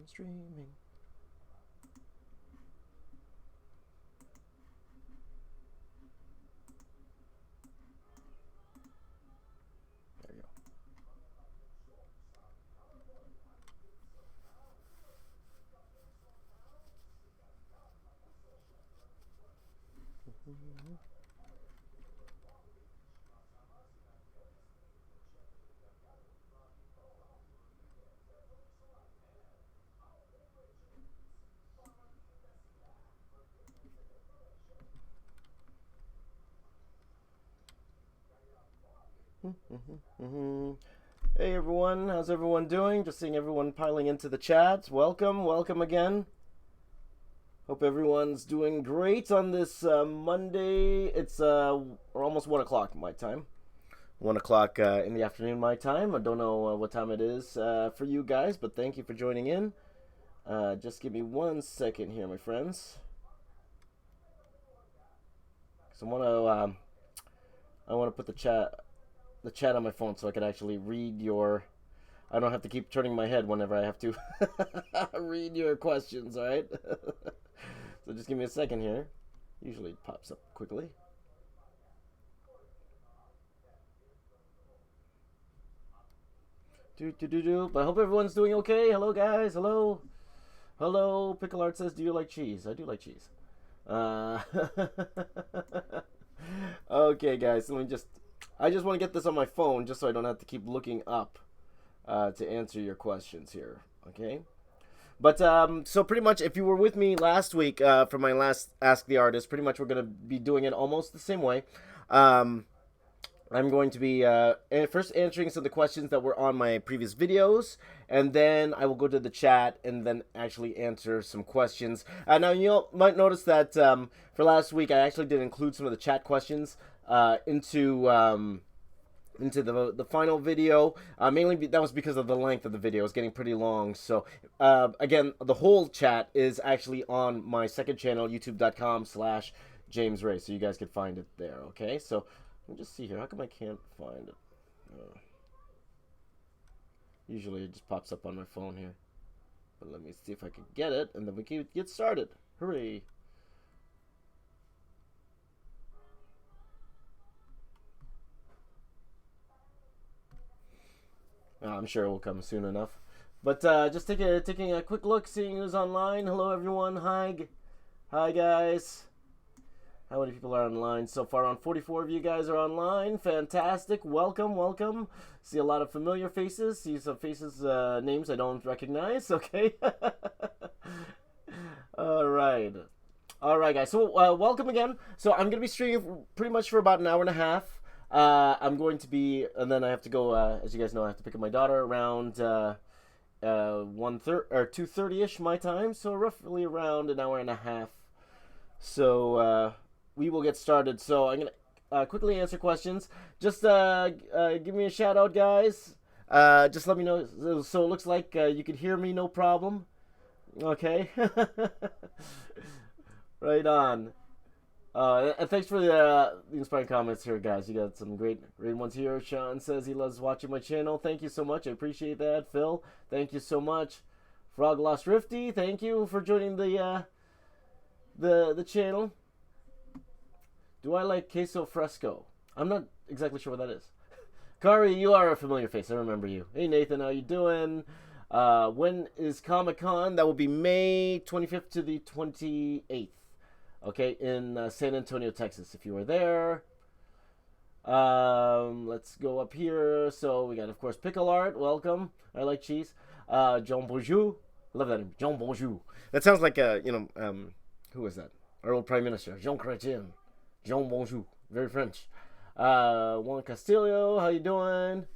streaming. There you go. Hey everyone, how's everyone doing? Just seeing everyone piling into the chat. Welcome again. Hope everyone's doing great on this Monday. It's almost 1 o'clock my time. 1 o'clock in the afternoon my time. I don't know what time it is for you guys, but thank you for joining in. Just give me 1 second here, my friends. So I want to put the chat on my phone so I could actually read your. I don't have to keep turning my head whenever I have to read your questions. All right. So just give me a second here. Usually it pops up quickly. But I hope everyone's doing okay. Hello guys. Hello. Pickle Art says, "Do you like cheese?" I do like cheese. Okay, guys. I just want to get this on my phone just so I don't have to keep looking up to answer your questions here. Okay. But so pretty much, if you were with me last week for my last Ask the Artist, pretty much we're gonna be doing it almost the same way. I'm going to be first answering some of the questions that were on my previous videos, and then I will go to the chat and then actually answer some questions. Now, you might notice that for last week, I actually did include some of the chat questions into the final video. Mainly that was because of the length of the video. It was getting pretty long. So again, the whole chat is actually on my second channel, youtube.com/James Ray. So you guys can find it there. Okay, so let me just see here. How come I can't find it? Usually it just pops up on my phone here. But let me see if I can get it, and then we can get started. Hooray! I'm sure it will come soon enough. But just taking a quick look, seeing who's online. Hello, everyone. Hi, guys. How many people are online so far? Around 44 of you guys are online. Fantastic. Welcome. See a lot of familiar faces. See some faces, names I don't recognize. Okay. All right, guys. So welcome again. So I'm gonna be streaming pretty much for about an hour and a half. I'm going to be, and then I have to go. As you guys know, I have to pick up my daughter around 1:30 or 2:30ish my time. So roughly around an hour and a half. So we will get started. So I'm gonna quickly answer questions. Just give me a shout out, guys. Just let me know. So it looks like you could hear me, no problem. Okay. Right on. And thanks for the inspiring comments here, guys. You got some great ones here. Sean says he loves watching my channel. Thank you so much. I appreciate that. Phil, thank you so much. Frog Lost Rifty, thank you for joining the channel. Do I like queso fresco? I'm not exactly sure what that is. Kari, you are a familiar face. I remember you. Hey Nathan, how you doing? When is Comic-Con? That will be May 25th to the 28th. Okay, in San Antonio, Texas, if you are there. Let's go up here. So we got, of course, Pickle Art. Welcome. I like cheese. Jean Bonjour. Love that name. Jean Bonjour. That sounds like who was that? Our old Prime Minister, Jean Chrétien. Jean Bonjour. Very French. Juan Castillo, how you doing?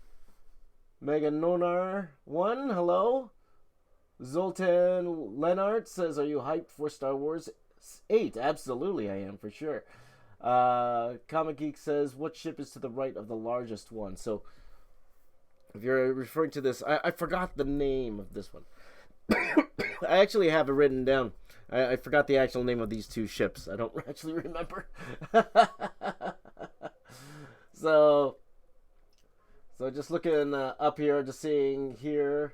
Megan Nonar. Hello. Zoltan Lenart says, are you hyped for Star Wars 8? Absolutely, I am, for sure. Comic Geek says, what ship is to the right of the largest one? So, if you're referring to this, I forgot the name of this one. I actually have it written down. I forgot the actual name of these two ships. I don't actually remember. So just looking up here, just seeing here.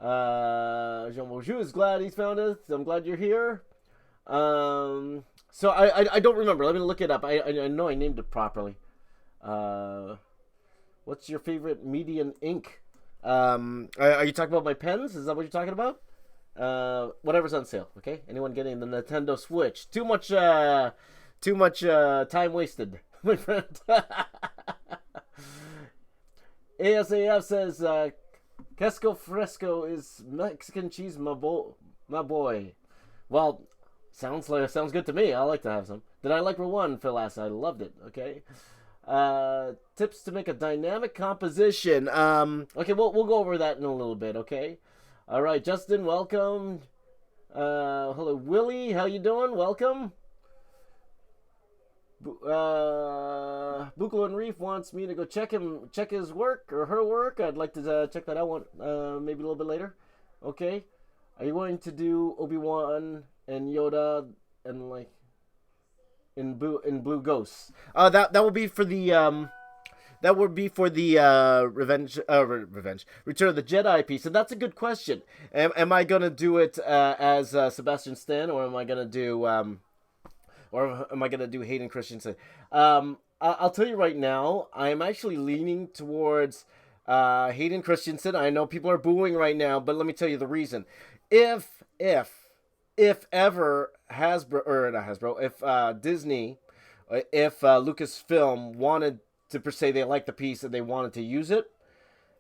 Jean Bonjour is glad he's found us. I'm glad you're here. So I don't remember. Let me look it up. I know I named it properly. What's your favorite medium ink? Are you talking about my pens? Is that what you're talking about? Whatever's on sale. Okay. Anyone getting the Nintendo Switch? Too much time wasted, my friend. ASAF says, Queso Fresco is Mexican cheese, my boy. Well, sounds good to me. I like to have some. Did I like Rowan? Phil asked. I loved it. Okay. Tips to make a dynamic composition. Okay, we'll go over that in a little bit. Okay. All right, Justin, welcome. Hello, Willie. How you doing? Welcome. Bukalo and Reef wants me to go check his work or her work. I'd like to check that out maybe a little bit later. Okay. Are you going to do Obi-Wan and Yoda and like in Blue Ghosts? That will be for the Revenge Return of the Jedi piece. And that's a good question. Am I gonna do it as Sebastian Stan, or am I gonna do Hayden Christensen? I'll tell you right now, I'm actually leaning towards Hayden Christensen. I know people are booing right now, but let me tell you the reason. If ever Hasbro, or not Hasbro, if Disney, if Lucasfilm wanted to per se, they like the piece and they wanted to use it,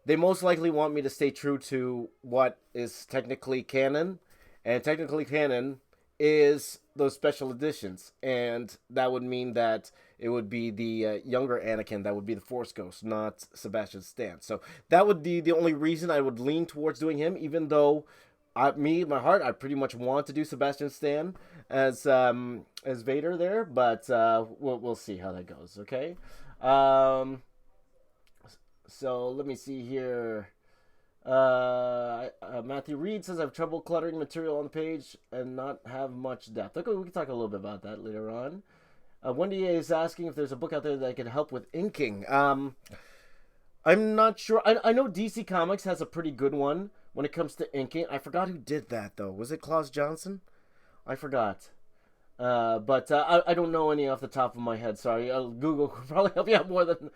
they most likely want me to stay true to what is technically canon, and technically canon is those special editions, and that would mean that it would be the younger Anakin that would be the Force Ghost, not Sebastian Stan. So that would be the only reason I would lean towards doing him, even though my heart, I pretty much want to do Sebastian Stan as Vader there, but we'll see how that goes. Okay. So let me see here. Matthew Reed says I have trouble cluttering material on the page and not have much depth. Okay, we can talk a little bit about that later on. Wendy is asking if there's a book out there that can help with inking. I'm not sure. I know DC Comics has a pretty good one when it comes to inking. I forgot who did that though. Was it Klaus Johnson? I forgot. But I don't know any off the top of my head. Sorry. Google could probably help you out more than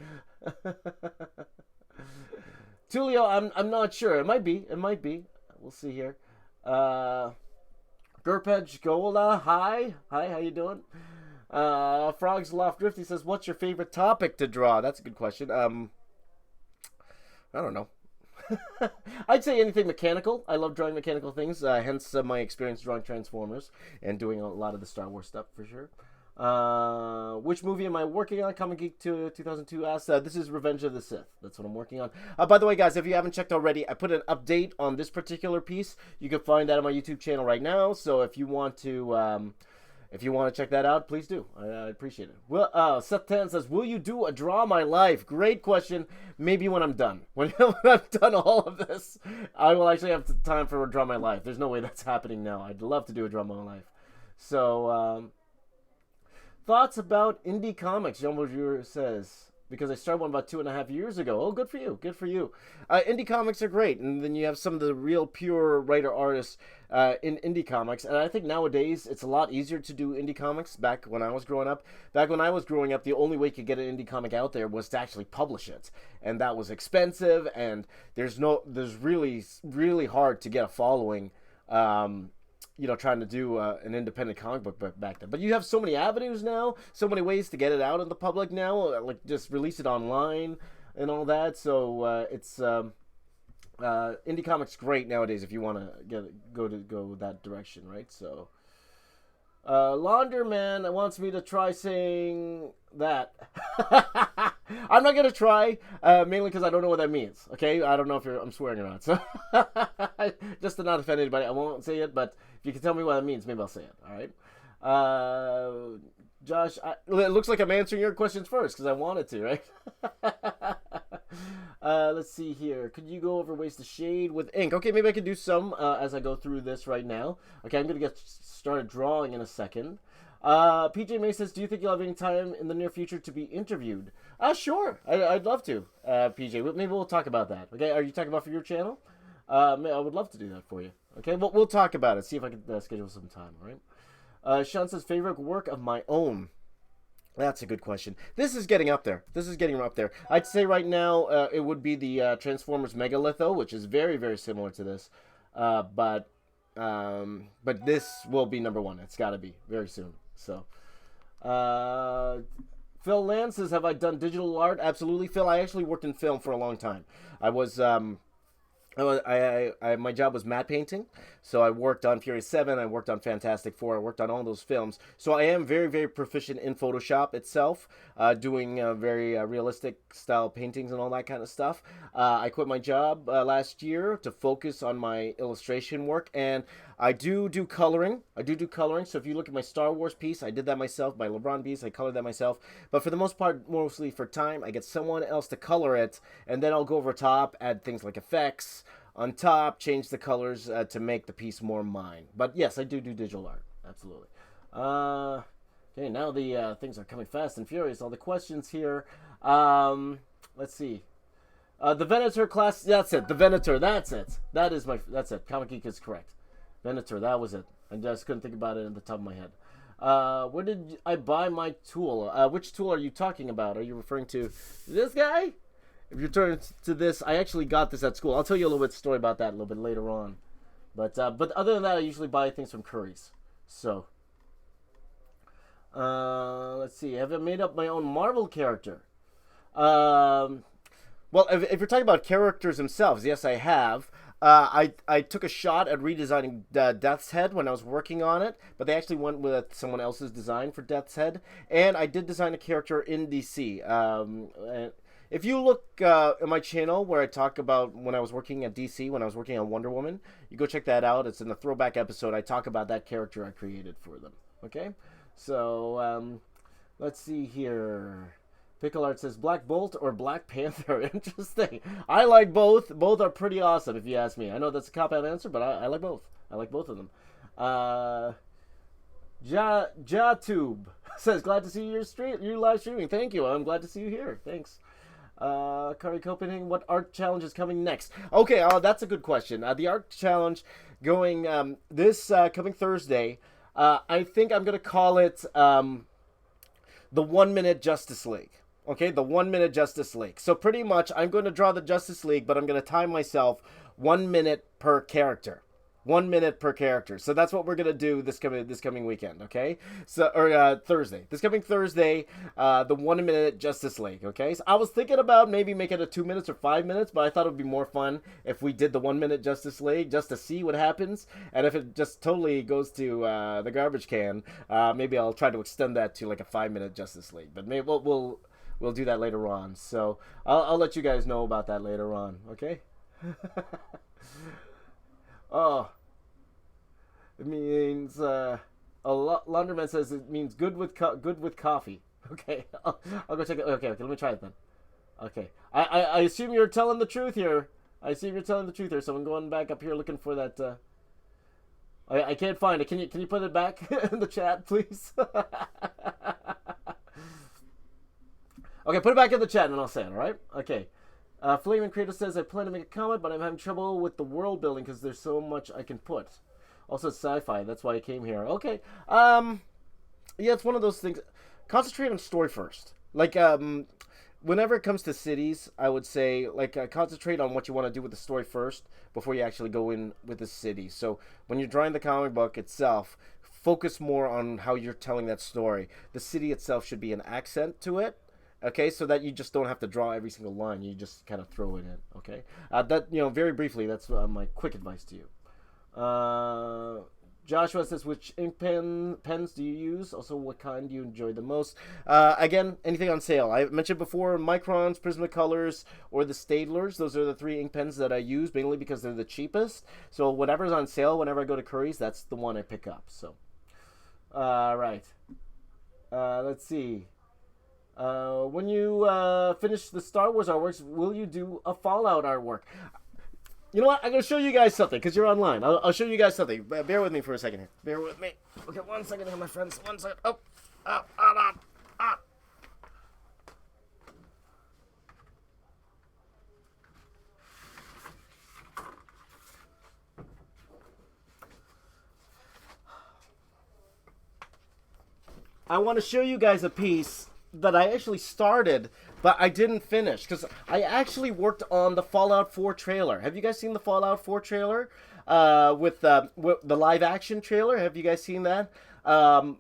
Tulio. I'm not sure. It might be. We'll see here. Gerpedge Gola. Hi. How you doing? Frogs Loft Drifty says, "What's your favorite topic to draw?" That's a good question. I don't know. I'd say anything mechanical. I love drawing mechanical things, hence my experience drawing Transformers and doing a lot of the Star Wars stuff for sure. Which movie am I working on? Comic Geek 2002 asks. This is Revenge of the Sith. That's what I'm working on. By the way, guys, if you haven't checked already, I put an update on this particular piece. You can find that on my YouTube channel right now. So if you want to check that out, please do. I appreciate it. Well, Seth Tan says, "Will you do a Draw My Life?" Great question. Maybe when I'm done. When I've done all of this, I will actually have time for a Draw My Life. There's no way that's happening now. I'd love to do a Draw My Life. So, thoughts about indie comics? Jean Bourgeois says, because I started one about 2.5 years ago. Oh, good for you. Good for you. Indie comics are great. And then you have some of the real pure writer-artists in indie comics. And I think nowadays it's a lot easier to do indie comics. Back when I was growing up, the only way you could get an indie comic out there was to actually publish it. And that was expensive. And there's really, really hard to get a following, trying to do an independent comic book back then. But you have so many avenues now, so many ways to get it out in the public now, like just release it online and all that. So it's indie comics great nowadays if you want to go that direction, right? So Launderman wants me to try saying that. I'm not gonna try, mainly because I don't know what that means. Okay, I don't know if I'm swearing or not. So just to not offend anybody, I won't say it. But if you can tell me what that means, maybe I'll say it. All right. Josh, it looks like I'm answering your questions first because I wanted to, right? Let's see here. Could you go over ways to shade with ink? Okay, maybe I could do some as I go through this right now. Okay, I'm gonna get started drawing in a second. PJ May says, "Do you think you'll have any time in the near future to be interviewed?" Sure. I'd love to, PJ. Maybe we'll talk about that. Okay, are you talking about for your channel? I would love to do that for you. Okay, well, we'll talk about it. See if I can schedule some time. All right. Sean says favorite work of my own. That's a good question. This is getting up there. This is getting up there. I'd say right now it would be the Transformers Megalitho, which is very, very similar to this. But this will be number one. It's got to be very soon. So, Phil Land says, have I done digital art? Absolutely, Phil. I actually worked in film for a long time. I was my job was matte painting, so I worked on Fury 7, I worked on Fantastic Four, I worked on all those films. So I am very, very proficient in Photoshop itself, doing very realistic style paintings and all that kind of stuff. I quit my job last year to focus on my illustration work, and I do coloring. So if you look at my Star Wars piece, I did that myself. My LeBron piece, I colored that myself. But for the most part, mostly for time, I get someone else to color it, and then I'll go over top, add things like effects on top, change the colors to make the piece more mine. But yes, I do digital art. Absolutely. Okay, now the things are coming fast and furious. All the questions here. Let's see. The Venator class. That's it. The Venator. That's it. That's it. Comic Geek is correct. Venator. That was it. I just couldn't think about it at the top of my head. Where did I buy my tool? Which tool are you talking about? Are you referring to this guy? If you turn to this, I actually got this at school. I'll tell you a little bit of story about that a little bit later on. But other than that, I usually buy things from Curry's. So, let's see. Have I made up my own Marvel character? Well, if you're talking about characters themselves, yes, I have. I took a shot at redesigning Death's Head when I was working on it, but they actually went with someone else's design for Death's Head. And I did design a character in DC. If you look at my channel where I talk about when I was working at DC, when I was working on Wonder Woman, you go check that out. It's in the throwback episode. I talk about that character I created for them. Okay? So, let's see here. Pickle Art says Black Bolt or Black Panther. Interesting. I like both. Both are pretty awesome, if you ask me. I know that's a cop-out answer, but I like both. I like both of them. Jatube says, glad to see you live streaming. Thank you. I'm glad to see you here. Thanks. Kari Copenhagen, what art challenge is coming next? Okay, that's a good question. The art challenge going this coming Thursday. I think I'm going to call it the 1 Minute Justice League. Okay, the 1 Minute Justice League. So pretty much, I'm going to draw the Justice League, but I'm going to time myself 1 minute per character. 1 minute per character. So that's what we're gonna do this coming weekend. Okay, Thursday. This coming Thursday, the 1 Minute Justice League. Okay, so I was thinking about maybe making it 2 minutes or 5 minutes, but I thought it would be more fun if we did the 1 Minute Justice League just to see what happens. And if it just totally goes to the garbage can, maybe I'll try to extend that to like a 5 Minute Justice League. But maybe we'll do that later on. So I'll let you guys know about that later on. Okay. Oh, it means Laundryman says it means good with coffee. Okay, I'll go check it. Okay, let me try it then. Okay, I assume you're telling the truth here. So I'm going back up here looking for that. I can't find it. Can you put it back in the chat, please? Okay, put it back in the chat and I'll say it. All right. Okay. Flaming Creator says, I plan to make a comment, but I'm having trouble with the world building because there's so much I can put. Also, it's sci-fi. That's why I came here. Okay. Yeah, it's one of those things. Concentrate on story first. Like, whenever it comes to cities, I would say, like, concentrate on what you want to do with the story first before you actually go in with the city. So, when you're drawing the comic book itself, focus more on how you're telling that story. The city itself should be an accent to it. Okay, so that you just don't have to draw every single line. You just kind of throw it in. Okay, very briefly, that's my quick advice to you. Joshua says, which ink pens do you use? Also, what kind do you enjoy the most? Again, anything on sale. I mentioned before, Microns, Prismacolors, or the Staedtlers. Those are the 3 ink pens that I use, mainly because they're the cheapest. So whatever's on sale, whenever I go to Curry's, that's the one I pick up. So, right. Let's see. When you finish the Star Wars artworks, will you do a Fallout artwork? You know what? I'm going to show you guys something because you're online. I'll show you guys something. Bear with me for a second here. Bear with me. Okay, 1 second here, my friends. 1 second. Oh. I want to show you guys a piece that I actually started, but I didn't finish because I actually worked on the Fallout 4 trailer. Have you guys seen the Fallout 4 trailer? With the live action trailer. Have you guys seen that?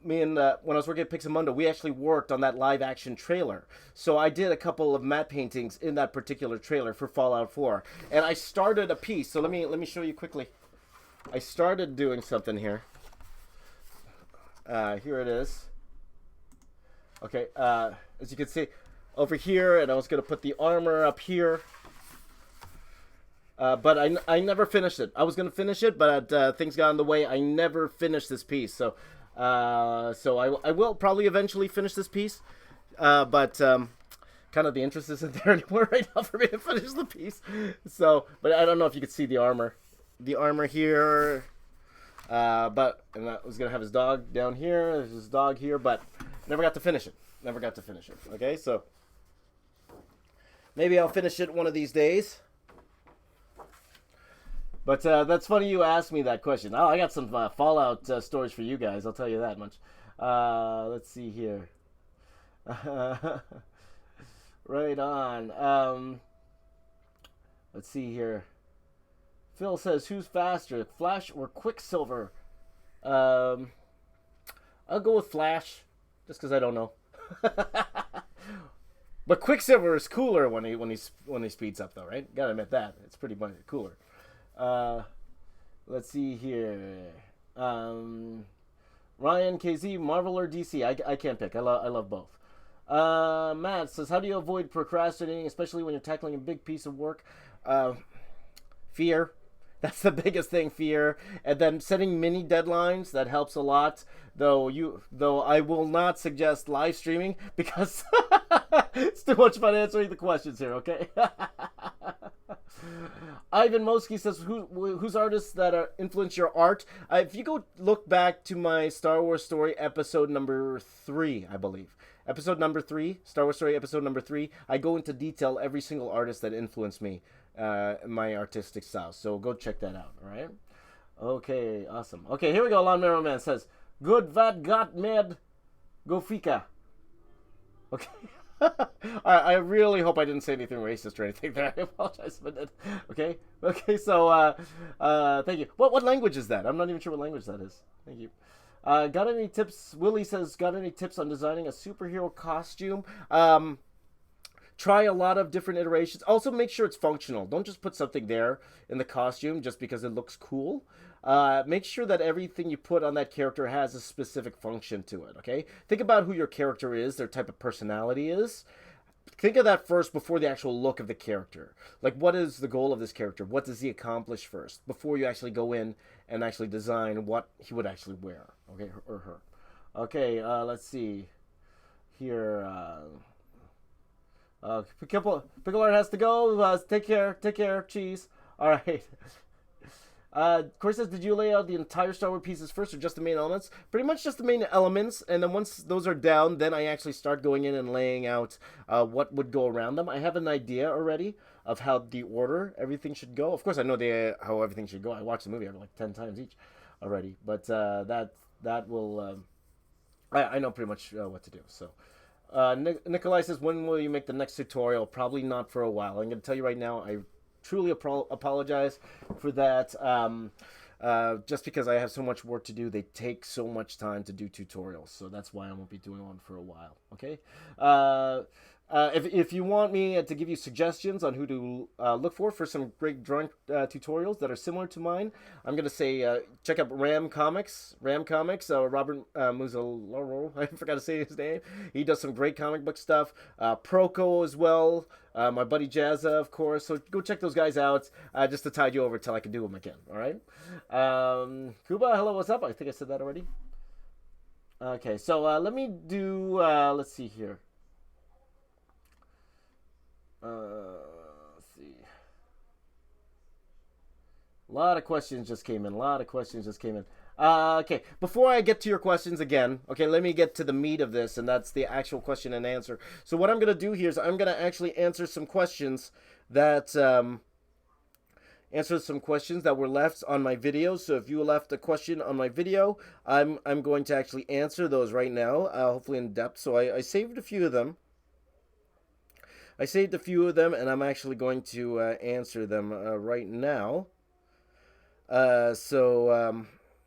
Me and when I was working at Pixamundo, we actually worked on that live action trailer. So I did a couple of matte paintings in that particular trailer for Fallout 4, and I started a piece. So let me show you quickly. I started doing something here. Here it is. Okay, as you can see over here, and I was gonna put the armor up here. But I never finished it. I was gonna finish it, but things got in the way. I never finished this piece. So I will probably eventually finish this piece. But kind of the interest isn't there anymore right now for me to finish the piece. So, but I don't know if you could see the armor. The armor here. And I was gonna have his dog down here. There's his dog here, but never got to finish it. Never got to finish it. Okay, so maybe I'll finish it one of these days. But that's funny you asked me that question. Oh, I got some Fallout stories for you guys. I'll tell you that much. Let's see here. Right on. Let's see here. Phil says, who's faster, Flash or Quicksilver? I'll go with Flash, just because I don't know. But Quicksilver is cooler when he speeds up, though, right? Gotta admit that. It's pretty much cooler. Let's see here. Ryan, KZ, Marvel or DC? I can't pick. I love both. Matt says, how do you avoid procrastinating, especially when you're tackling a big piece of work? Fear. That's the biggest thing, fear. And then setting mini deadlines, that helps a lot. Though I will not suggest live streaming because it's too much fun answering the questions here, okay? Ivan Mosky says, who's artists that influence your art? If you go look back to my Star Wars Story episode number 3, I believe. Episode number 3, Star Wars Story episode number 3, I go into detail every single artist that influenced me, my artistic style. So go check that out, all right? Okay, awesome. Okay, here we go. Lon Marrow Man says, good vad got med go fika. Okay. I really hope I didn't say anything racist or anything there. I apologize if I did. Okay, so thank you. What language is that? I'm not even sure what language that is. Thank you. Got any tips? Willie says, got any tips on designing a superhero costume? Try a lot of different iterations. Also, make sure it's functional. Don't just put something there in the costume just because it looks cool. Make sure that everything you put on that character has a specific function to it, okay? Think about who your character is, their type of personality is. Think of that first before the actual look of the character. Like, what is the goal of this character? What does he accomplish first before you actually go in and actually design what he would actually wear, okay, or her. Okay, let's see. Here, Pickle Art has to go. Take care, cheese. All right. Corey says, did you lay out the entire Star Wars pieces first or just the main elements? Pretty much just the main elements, and then once those are down, then I actually start going in and laying out what would go around them. I have an idea already of how the order everything should go. Of course, I know how everything should go. I watched the movie like 10 times each already, but that will... I know pretty much what to do, so... Nikolai says, when will you make the next tutorial? Probably not for a while. I'm going to tell you right now, I truly apologize for that. Just because I have so much work to do, they take so much time to do tutorials. So that's why I won't be doing one for a while. Okay? If you want me to give you suggestions on who to look for some great drawing tutorials that are similar to mine, I'm going to say check out Ram Comics, Robert Muzzoloro, I forgot to say his name. He does some great comic book stuff. Proco as well, my buddy Jazza, of course. So go check those guys out just to tide you over till I can do them again, all right? Kuba, hello, what's up? I think I said that already. Okay, so let me do, let's see here. Let's see. A lot of questions just came in. Okay, before I get to your questions again, okay, let me get to the meat of this, and that's the actual question and answer. So what I'm going to do here is I'm going to actually answer some questions that answer some questions that were left on my video. So if you left a question on my video, I'm going to actually answer those right now, hopefully in depth. So I saved a few of them. And I'm actually going to answer them right now.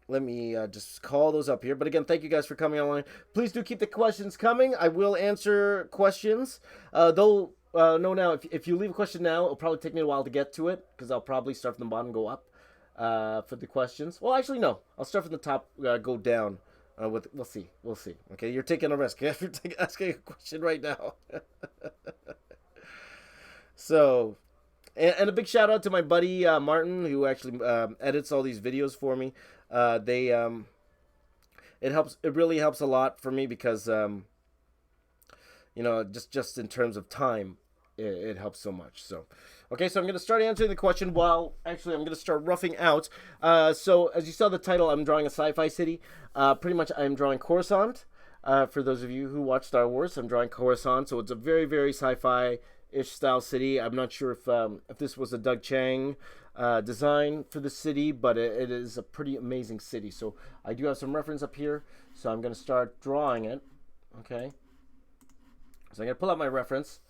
Let me just call those up here. But again, thank you guys for coming online. Please do keep the questions coming. I will answer questions. Though, no, now, if you leave a question now, it'll probably take me a while to get to it, because I'll probably start from the bottom and go up for the questions. Well, actually, no. I'll start from the top, go down. We'll see. Okay, you're taking a risk. You're asking a question right now. So... And a big shout out to my buddy Martin, who actually edits all these videos for me. It really helps a lot for me, because just in terms of time, it helps so much. So, okay, so I'm gonna start answering the question. I'm gonna start roughing out. So as you saw the title, I'm drawing a sci-fi city. Pretty much, I'm drawing Coruscant. For those of you who watch Star Wars, I'm drawing Coruscant. So it's a very, very sci-fi-ish style city. I'm not sure if this was a Doug Chang design for the city, but it is a pretty amazing city. So I do have some reference up here, so I'm going to start drawing it. Okay, so I'm going to pull out my reference.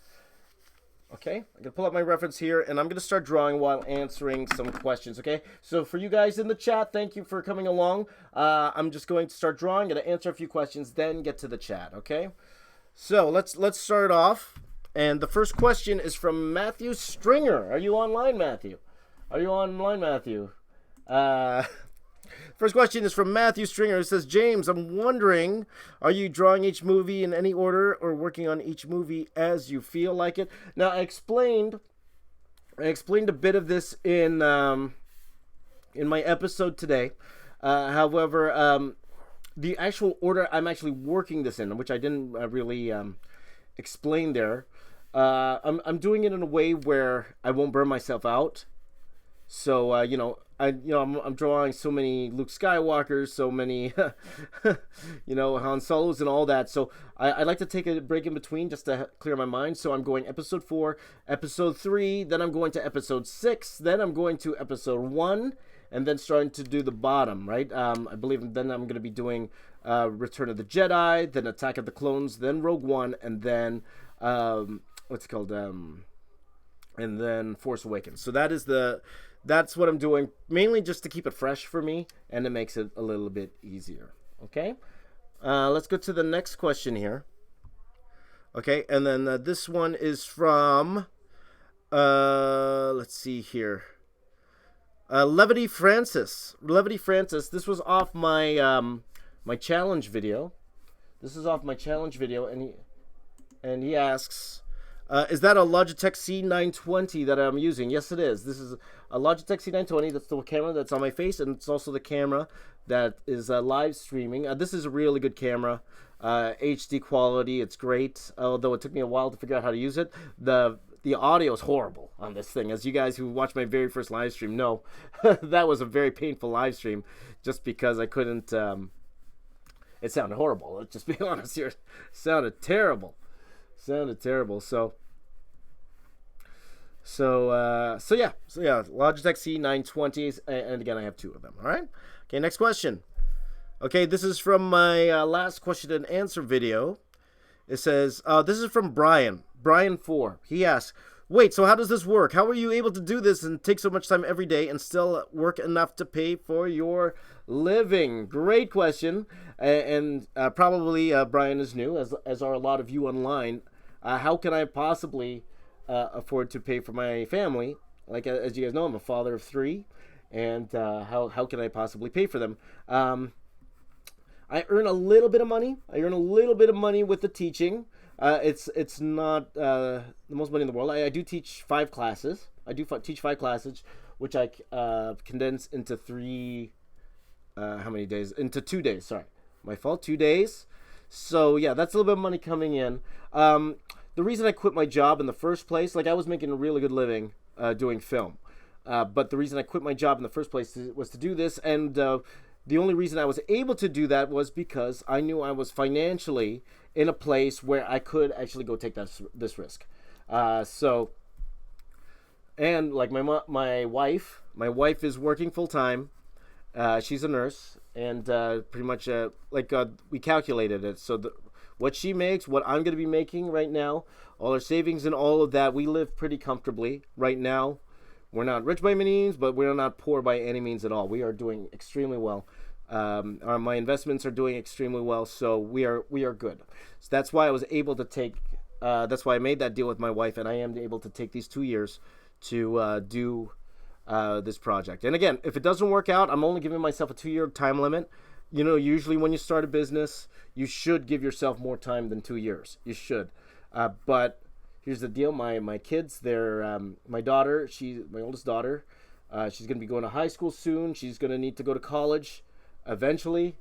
Okay, I'm going to pull out my reference here, and I'm going to start drawing while answering some questions. Okay, so for you guys in the chat, thank you for coming along. I'm just going to start drawing, going to answer a few questions, then get to the chat. Okay, so let's start off. And the first question is from Matthew Stringer. Are you online, Matthew? First question is from Matthew Stringer. It says, James, I'm wondering, are you drawing each movie in any order or working on each movie as you feel like it? Now, I explained a bit of this in my episode today. However, the actual order I'm actually working this in, which I didn't really explain there, I'm doing it in a way where I won't burn myself out. So I'm drawing so many Luke Skywalkers, so many Han Solos and all that. So I like to take a break in between just to clear my mind. So I'm going episode 4, episode 3, then I'm going to episode 6, then I'm going to episode 1, and then starting to do the bottom, right? I believe then I'm going to be doing Return of the Jedi, then Attack of the Clones, then Rogue One, and then and then Force Awakens. So that's what I'm doing, mainly just to keep it fresh for me, and it makes it a little bit easier. Okay, let's go to the next question here. Okay, and then this one is from let's see here. Levity Francis. This was off my my challenge video. And he asks, is that a Logitech C920 that I'm using? Yes, it is. This is a Logitech C920. That's the camera that's on my face, and it's also the camera that is live streaming. This is a really good camera. HD quality. It's great, although it took me a while to figure out how to use it. The audio is horrible on this thing. As you guys who watched my very first live stream know, that was a very painful live stream just because I couldn't... it sounded horrible. Let's just be honest here. It sounded terrible. So yeah, Logitech C920s, and again, I have 2 of them. All right. Okay, next question. Okay, this is from my last question and answer video. It says, this is from Brian 4. He asks, wait, so how does this work? How are you able to do this and take so much time every day and still work enough to pay for your living? Great question. And probably Brian is new, as are a lot of you online. How can I possibly afford to pay for my family? Like, as you guys know, I'm a father of 3. And how can I possibly pay for them? I earn a little bit of money. With the teaching. It's not the most money in the world. I do teach 5 classes. Teach 5 classes, which I condense into 3. How many days? Into 2 days. Sorry, my fault. 2 days. So yeah, that's a little bit of money coming in. The reason I quit my job in the first place, like I was making a really good living doing film, but the reason I quit my job in the first place was to do this, and the only reason I was able to do that was because I knew I was financially in a place where I could actually go take this risk. So and like my wife is working full time. She's a nurse, and pretty much we calculated it. So what she makes, what I'm going to be making right now, all our savings and all of that, we live pretty comfortably right now. We're not rich by any means, but we're not poor by any means at all. We are doing extremely well. My investments are doing extremely well, so we are good. So that's why I was able to take. That's why I made that deal with my wife, and I am able to take these 2 years to do this project. And again, if it doesn't work out, I'm only giving myself a 2-year time limit. You know, usually when you start a business, you should give yourself more time than 2 years. You should. But here's the deal: my kids, they're my daughter. My oldest daughter. She's gonna be going to high school soon. She's gonna need to go to college eventually,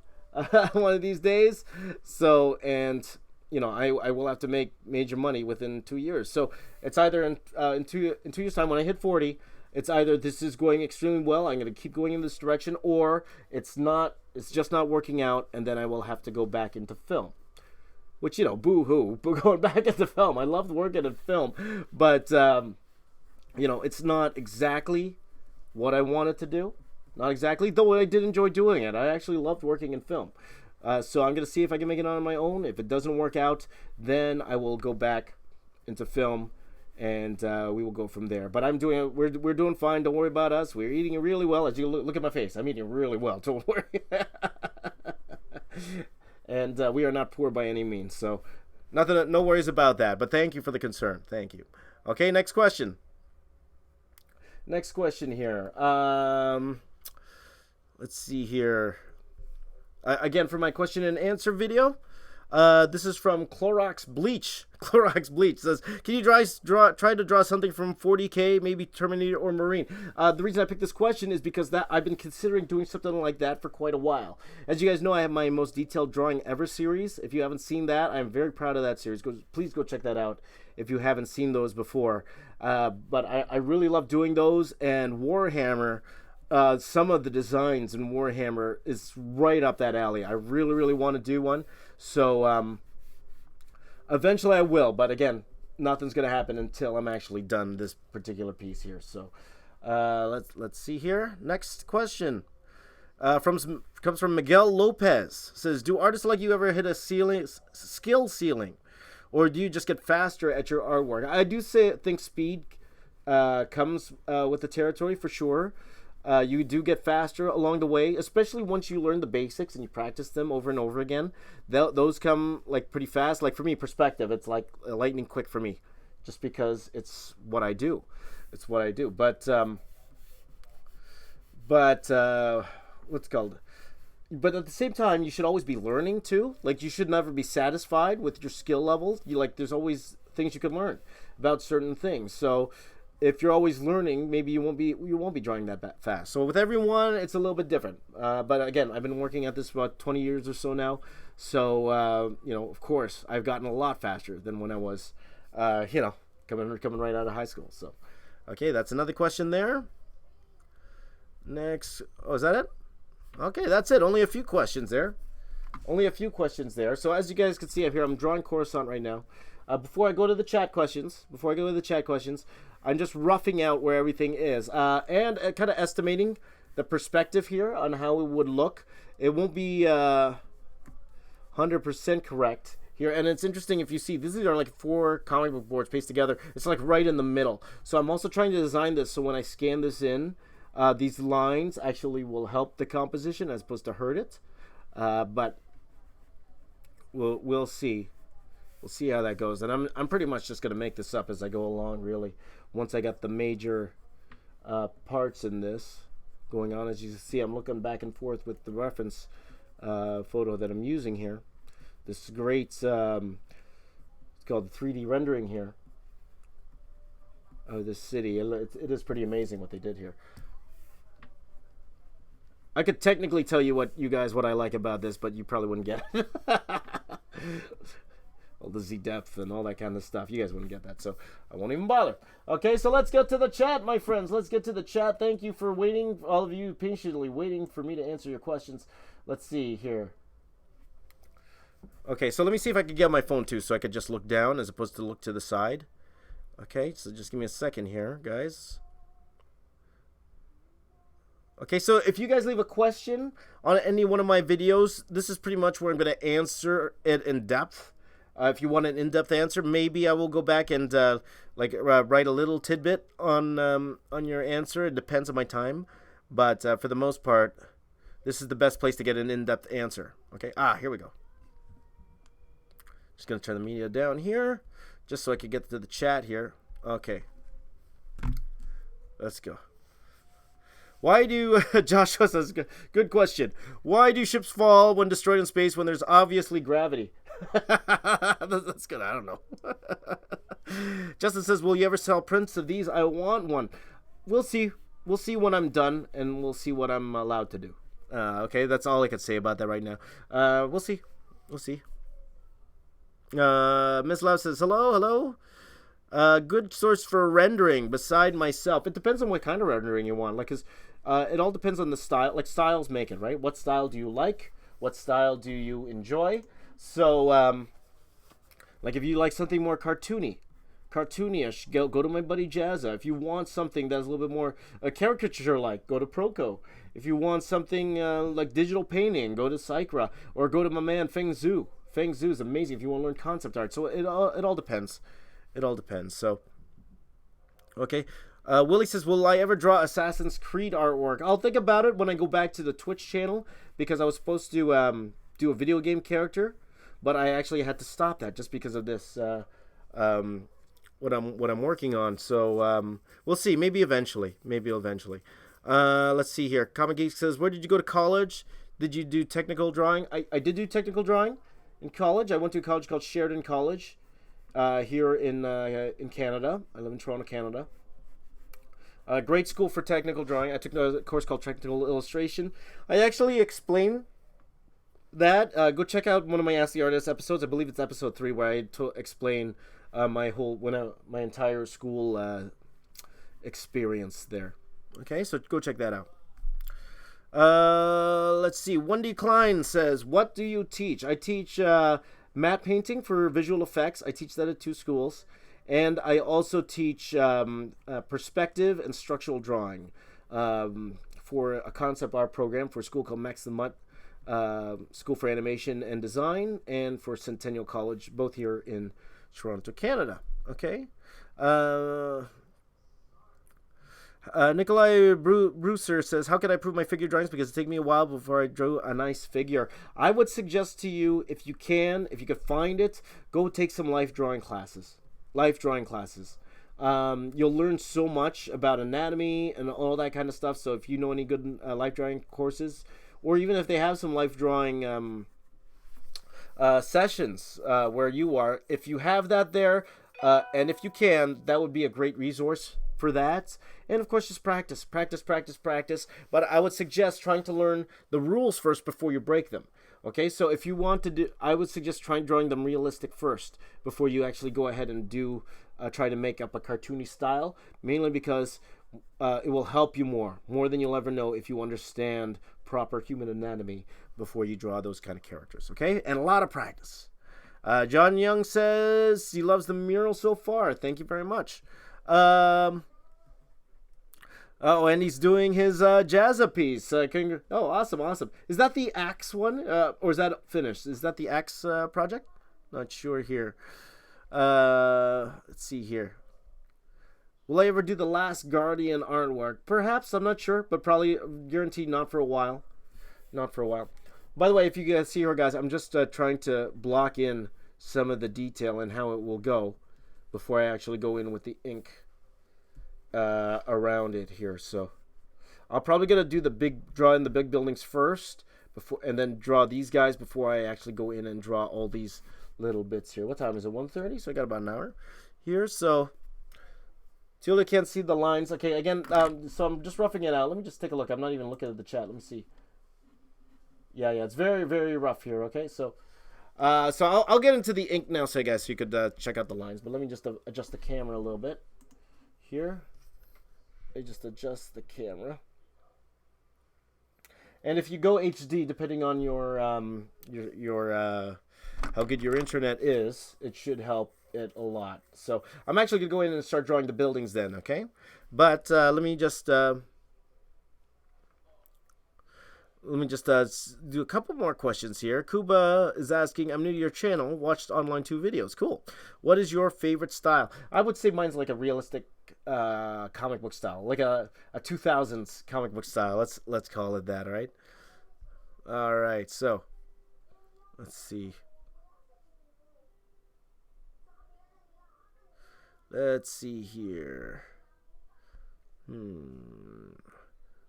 one of these days. So, and you know, I will have to make major money within 2 years. So it's either in 2 years time, when I hit 40, it's either this is going extremely well, I'm going to keep going in this direction, or it's just not working out, and then I will have to go back into film. Which, you know, boo-hoo, going back into film. I loved working in film, but you know, it's not exactly what I wanted to do. Not exactly, though I did enjoy doing it. I actually loved working in film. So I'm going to see if I can make it on my own. If it doesn't work out, then I will go back into film, and we will go from there. But we're doing fine. Don't worry about us. We're eating really well. As you look at my face, I'm eating really well. Don't worry. And we are not poor by any means. So no worries about that. But thank you for the concern. Thank you. Okay, next question. Next question here. Let's see here. Again, for my question and answer video, this is from Clorox Bleach. Clorox Bleach says, can you try to draw something from 40K, maybe Terminator or Marine? The reason I picked this question is because I've been considering doing something like that for quite a while. As you guys know, I have my most detailed drawing ever series. If you haven't seen that, I'm very proud of that series. Please go check that out if you haven't seen those before. But I really love doing those, and Warhammer. Some of the designs in Warhammer is right up that alley. I really, really want to do one. So eventually I will. But again, nothing's going to happen until I'm actually done this particular piece here. So let's see here. Next question comes from Miguel Lopez. Says, do artists like you ever hit a skill ceiling? Or do you just get faster at your artwork? I do think speed comes with the territory for sure. You do get faster along the way, especially once you learn the basics and you practice them over and over again. Those come like pretty fast. Like for me, perspective, it's like lightning quick for me, just because it's what I do. It's what I do. But what's it called? But at the same time, you should always be learning too. Like you should never be satisfied with your skill levels. There's always things you can learn about certain things. So if you're always learning, maybe you won't be drawing that fast. So with everyone, it's a little bit different. But again, I've been working at this for about 20 years or so now. So you know, of course, I've gotten a lot faster than when I was, you know, coming right out of high school. So, okay, that's another question there. Next, is that it? Okay, that's it. Only a few questions there. So as you guys can see up here, I'm drawing Coruscant right now. Before I go to the chat questions, I'm just roughing out where everything is, and kind of estimating the perspective here on how it would look. It won't be 100% correct here, and it's interesting if you see these are like 4 comic book boards pasted together. It's like right in the middle. So I'm also trying to design this so when I scan this in, these lines actually will help the composition as opposed to hurt it. But we'll see. We'll see how that goes, and I'm pretty much just gonna make this up as I go along. Really, once I got the major parts in this going on, as you can see, I'm looking back and forth with the reference photo that I'm using here. This great, it's called 3D rendering here of this city. It is pretty amazing what they did here. I could technically tell you what I like about this, but you probably wouldn't get it. All the Z depth and all that kind of stuff. You guys wouldn't get that, so I won't even bother. Okay, so let's get to the chat, my friends. Let's get to the chat. Thank you for waiting, all of you patiently waiting for me to answer your questions. Let's see here. Okay, so let me see if I can get my phone too, so I could just look down as opposed to look to the side. Okay, so just give me a second here, guys. Okay, so if you guys leave a question on any one of my videos, this is pretty much where I'm going to answer it in depth. If you want an in-depth answer, maybe I will go back and write a little tidbit on your answer. It depends on my time, but for the most part, this is the best place to get an in-depth answer. Okay, here we go. Just going to turn the media down here, just so I can get to the chat here. Okay, let's go. Why do Joshua says good question? Why do ships fall when destroyed in space when there's obviously gravity? That's good. I don't know. Justin says, will you ever sell prints of these? I want one. We'll see. We'll see when I'm done, and we'll see what I'm allowed to do. Okay, that's all I can say about that right now. We'll see. We'll see. Miss Love says, hello. Good source for rendering beside myself. It depends on what kind of rendering you want. Like, 'cause it all depends on the style. Like, styles make it, right? What style do you like? What style do you enjoy? So, like, if you like something more cartoonish, go to my buddy Jazza. If you want something that's a little bit more caricature-like, go to Proco. If you want something like digital painting, go to Cycra, or go to my man Feng Zhu. Feng Zhu is amazing if you want to learn concept art. So it all depends. It all depends. So, okay. Willie says, will I ever draw Assassin's Creed artwork? I'll think about it when I go back to the Twitch channel, because I was supposed to do a video game character, but I actually had to stop that just because of this what I'm working on. So we'll see. Maybe eventually. Let's see here. Comic Geek says, where did you go to college? Did you do technical drawing? I did do technical drawing in college. I went to a college called Sheridan College here in Canada. I live in Toronto, Canada. Great school for technical drawing. I took a course called Technical Illustration. I actually explain that. Go check out one of my Ask the Artist episodes. I believe it's episode 3, where I explain my entire school experience there. Okay, so go check that out. Let's see. Wendy Klein says, what do you teach? I teach matte painting for visual effects. I teach that at 2 schools. And I also teach perspective and structural drawing for a concept art program for a school called Max the Mutt School for Animation and Design, and for Centennial College, both here in Toronto, Canada. Okay. Nikolai Brewser says, how can I prove my figure drawings? Because it takes me a while before I drew a nice figure. I would suggest to you, if you could find it, go take some life drawing classes. You'll learn so much about anatomy and all that kind of stuff. So if you know any good life drawing courses, or even if they have some life drawing sessions where you are, if you have that there, and if you can, that would be a great resource for that. And of course, just practice. But I would suggest trying to learn the rules first before you break them. Okay, so if you want to do, I would suggest drawing them realistic first before you actually go ahead and try to make up a cartoony style, mainly because it will help you more than you'll ever know if you understand proper human anatomy before you draw those kind of characters. Okay, and a lot of practice. John Young says he loves the mural so far. Thank you very much. Oh, and he's doing his Jazza piece. Awesome. Is that the Axe one? Or is that finished? Is that the Axe project? Not sure here. Let's see here. Will I ever do the Last Guardian artwork? Perhaps, I'm not sure, but probably guaranteed not for a while. By the way, if you guys see here, guys, I'm just trying to block in some of the detail and how it will go before I actually go in with the ink around it here. So I'll probably gonna do draw in the big buildings first and then draw these guys before I actually go in and draw all these little bits here. What time is it? 1:30, so I got about an hour here. So Julia can't see the lines. Okay, again, so I'm just roughing it out. Let me just take a look. I'm not even looking at the chat. Let me see. Yeah, it's very, very rough here. Okay, so I'll get into the ink now, so I guess you could check out the lines. But let me just adjust the camera a little bit here. I just adjust the camera. And if you go HD, depending on your how good your internet is, it should help it a lot. So I'm actually gonna go in and start drawing the buildings then, okay? But let me just let me just do a couple more questions here. Kuba is asking, I'm new to your channel, watched online 2 videos. Cool. What is your favorite style? I would say mine's like a realistic comic book style, like a 2000s comic book style. Let's call it that, all right? All right, so let's see. Let's see here.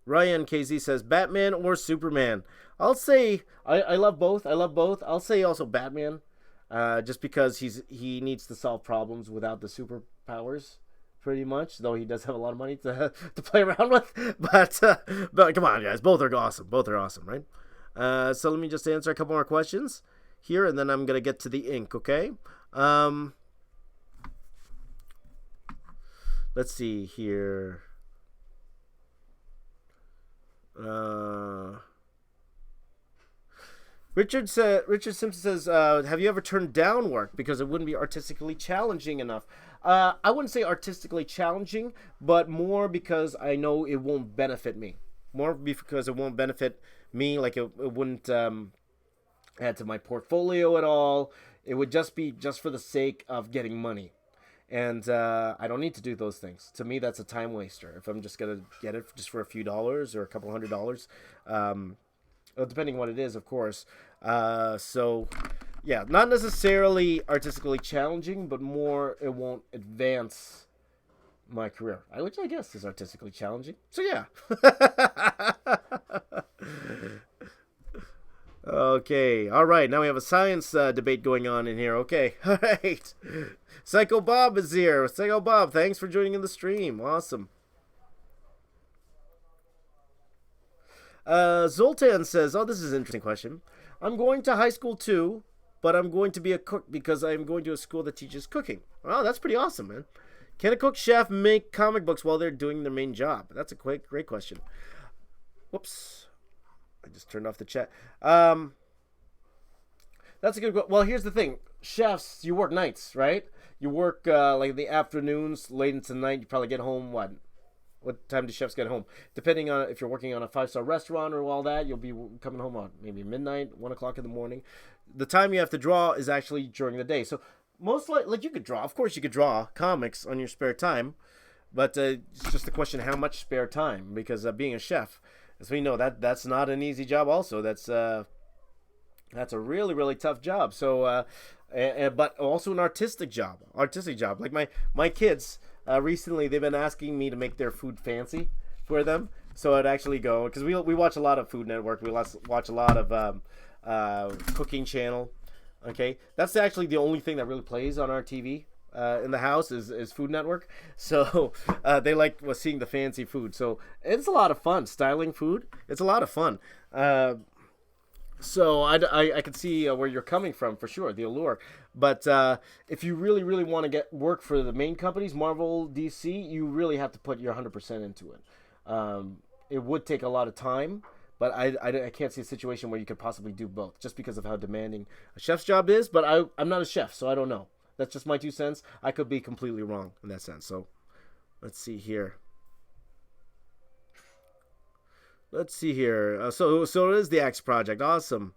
Ryan KZ says Batman or Superman. I'll say I love both. I love both. I'll say also Batman, just because he needs to solve problems without the superpowers, pretty much. Though he does have a lot of money to to play around with. But come on, guys, both are awesome. Both are awesome, right? So let me just answer a couple more questions here, and then I'm gonna get to the ink. Okay. Let's see here. Richard Simpson says, have you ever turned down work because it wouldn't be artistically challenging enough? I wouldn't say artistically challenging, but more because I know it won't benefit me. More because it won't benefit me, like it wouldn't add to my portfolio at all. It would just be just for the sake of getting money. And I don't need to do those things. To me, that's a time waster. If I'm just going to get it just for a few dollars or a couple $100s, depending on what it is, of course. So, yeah, not necessarily artistically challenging, but more it won't advance my career, which I guess is artistically challenging. So, yeah. Okay, all right. Now we have a science debate going on in here. Okay, all right. Psycho Bob is here. Psycho Bob, thanks for joining in the stream. Awesome. Zoltan says, oh, this is an interesting question. I'm going to high school too, but I'm going to be a cook because I'm going to a school that teaches cooking. Wow, that's pretty awesome, man. Can a cook chef make comic books while they're doing their main job? That's a great question. Whoops. I just turned off the chat. That's a good. Well, here's the thing: chefs, you work nights, right? You work like the afternoons, late into the night. You probably get home what? What time do chefs get home? Depending on if you're working on a 5-star restaurant or all that, you'll be coming home on maybe midnight, 1 o'clock in the morning. The time you have to draw is actually during the day. So most like you could draw. Of course, you could draw comics on your spare time, but it's just a question of how much spare time. Because being a chef, as we know, that's not an easy job. Also, that's a really tough job. So, but also an artistic job. Like my kids recently, they've been asking me to make their food fancy for them. So I'd actually go because we watch a lot of Food Network. We watch a lot of cooking channel. Okay, that's actually the only thing that really plays on our TV. In the house is Food Network, so they like seeing the fancy food. So it's a lot of fun styling food. It's a lot of fun. So I can see where you're coming from for sure, the allure. But if you really want to get work for the main companies, Marvel, DC, you really have to put your 100% into it. It would take a lot of time, but I can't see a situation where you could possibly do both, just because of how demanding a chef's job is. But I'm not a chef, so I don't know. That's just my 2 cents. I could be completely wrong in that sense. So, let's see here. So it is the Axe Project. Awesome.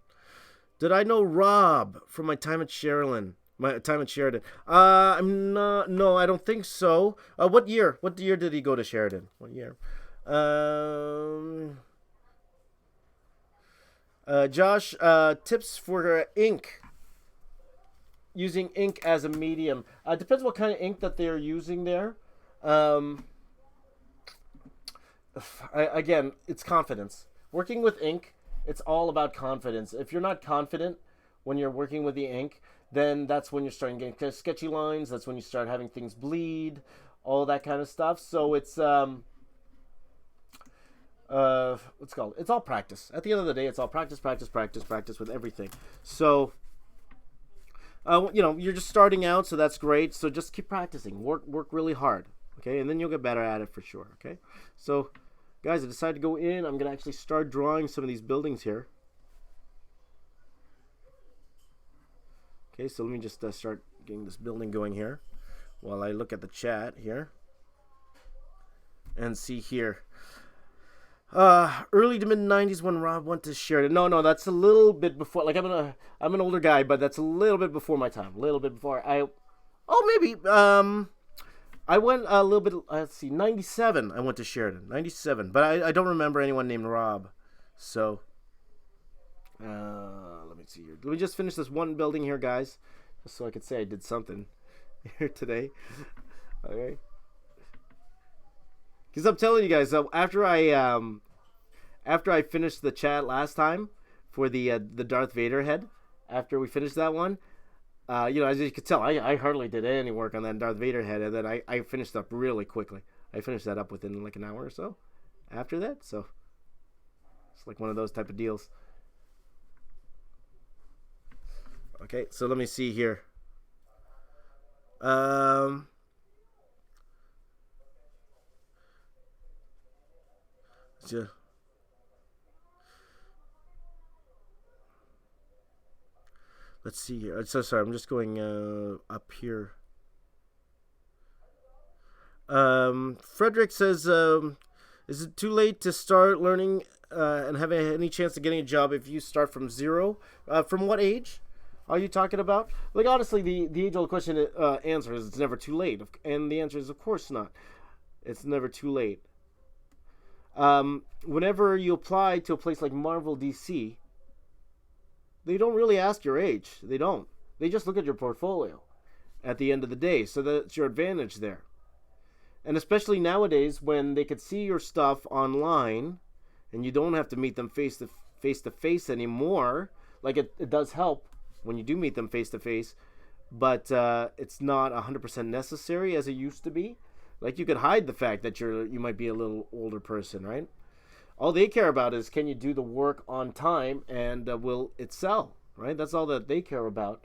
Did I know Rob from my time at Sheridan? I'm not. No, I don't think so. What year? What year did he go to Sheridan? What year? Josh, tips for ink. Using ink as a medium. Depends what kind of ink that they're using there. Again, it's confidence. Working with ink, it's all about confidence. If you're not confident when you're working with the ink, then that's when you're starting getting sketchy lines. That's when you start having things bleed, all that kind of stuff. So it's what's it called? It's all practice. At the end of the day, it's all practice with everything. So. You're just starting out, so that's great. So just keep practicing. Work really hard, okay? And then you'll get better at it for sure, okay? So, guys, I decided to go in. I'm going to actually start drawing some of these buildings here. Okay, so let me just start getting this building going here while I look at the chat here and see here. Early to mid '90s when Rob went to Sheridan. No, no, that's a little bit before. Like I'm an older guy, but that's a little bit before my time. A little bit before I. Oh, maybe. I went a little bit. Let's see, '97. I went to Sheridan, '97, but I don't remember anyone named Rob. So, let me see here. Let me just finish this one building here, guys, just so I could say I did something here today. Okay. Because I'm telling you guys, after I finished the chat last time for the Darth Vader head, after we finished that one, as you could tell, I hardly did any work on that Darth Vader head, and then I finished up really quickly. I finished that up within like an hour or so after that, so it's like one of those type of deals. Okay, so let me see here. Yeah. Let's see here. So sorry, I'm just going up here. Frederick says, "Is it too late to start learning and have any chance of getting a job if you start from zero? From what age are you talking about?" Like honestly, the age-old question answer is it's never too late, and the answer is of course not. It's never too late. Whenever you apply to a place like Marvel DC, they don't really ask your age. They don't. They just look at your portfolio at the end of the day. So that's your advantage there. And especially nowadays when they could see your stuff online and you don't have to meet them face to face anymore. Like it does help when you do meet them face to face, but it's not 100% necessary as it used to be. Like you could hide the fact that you might be a little older person, right? All they care about is can you do the work on time and will it sell, right? That's all that they care about.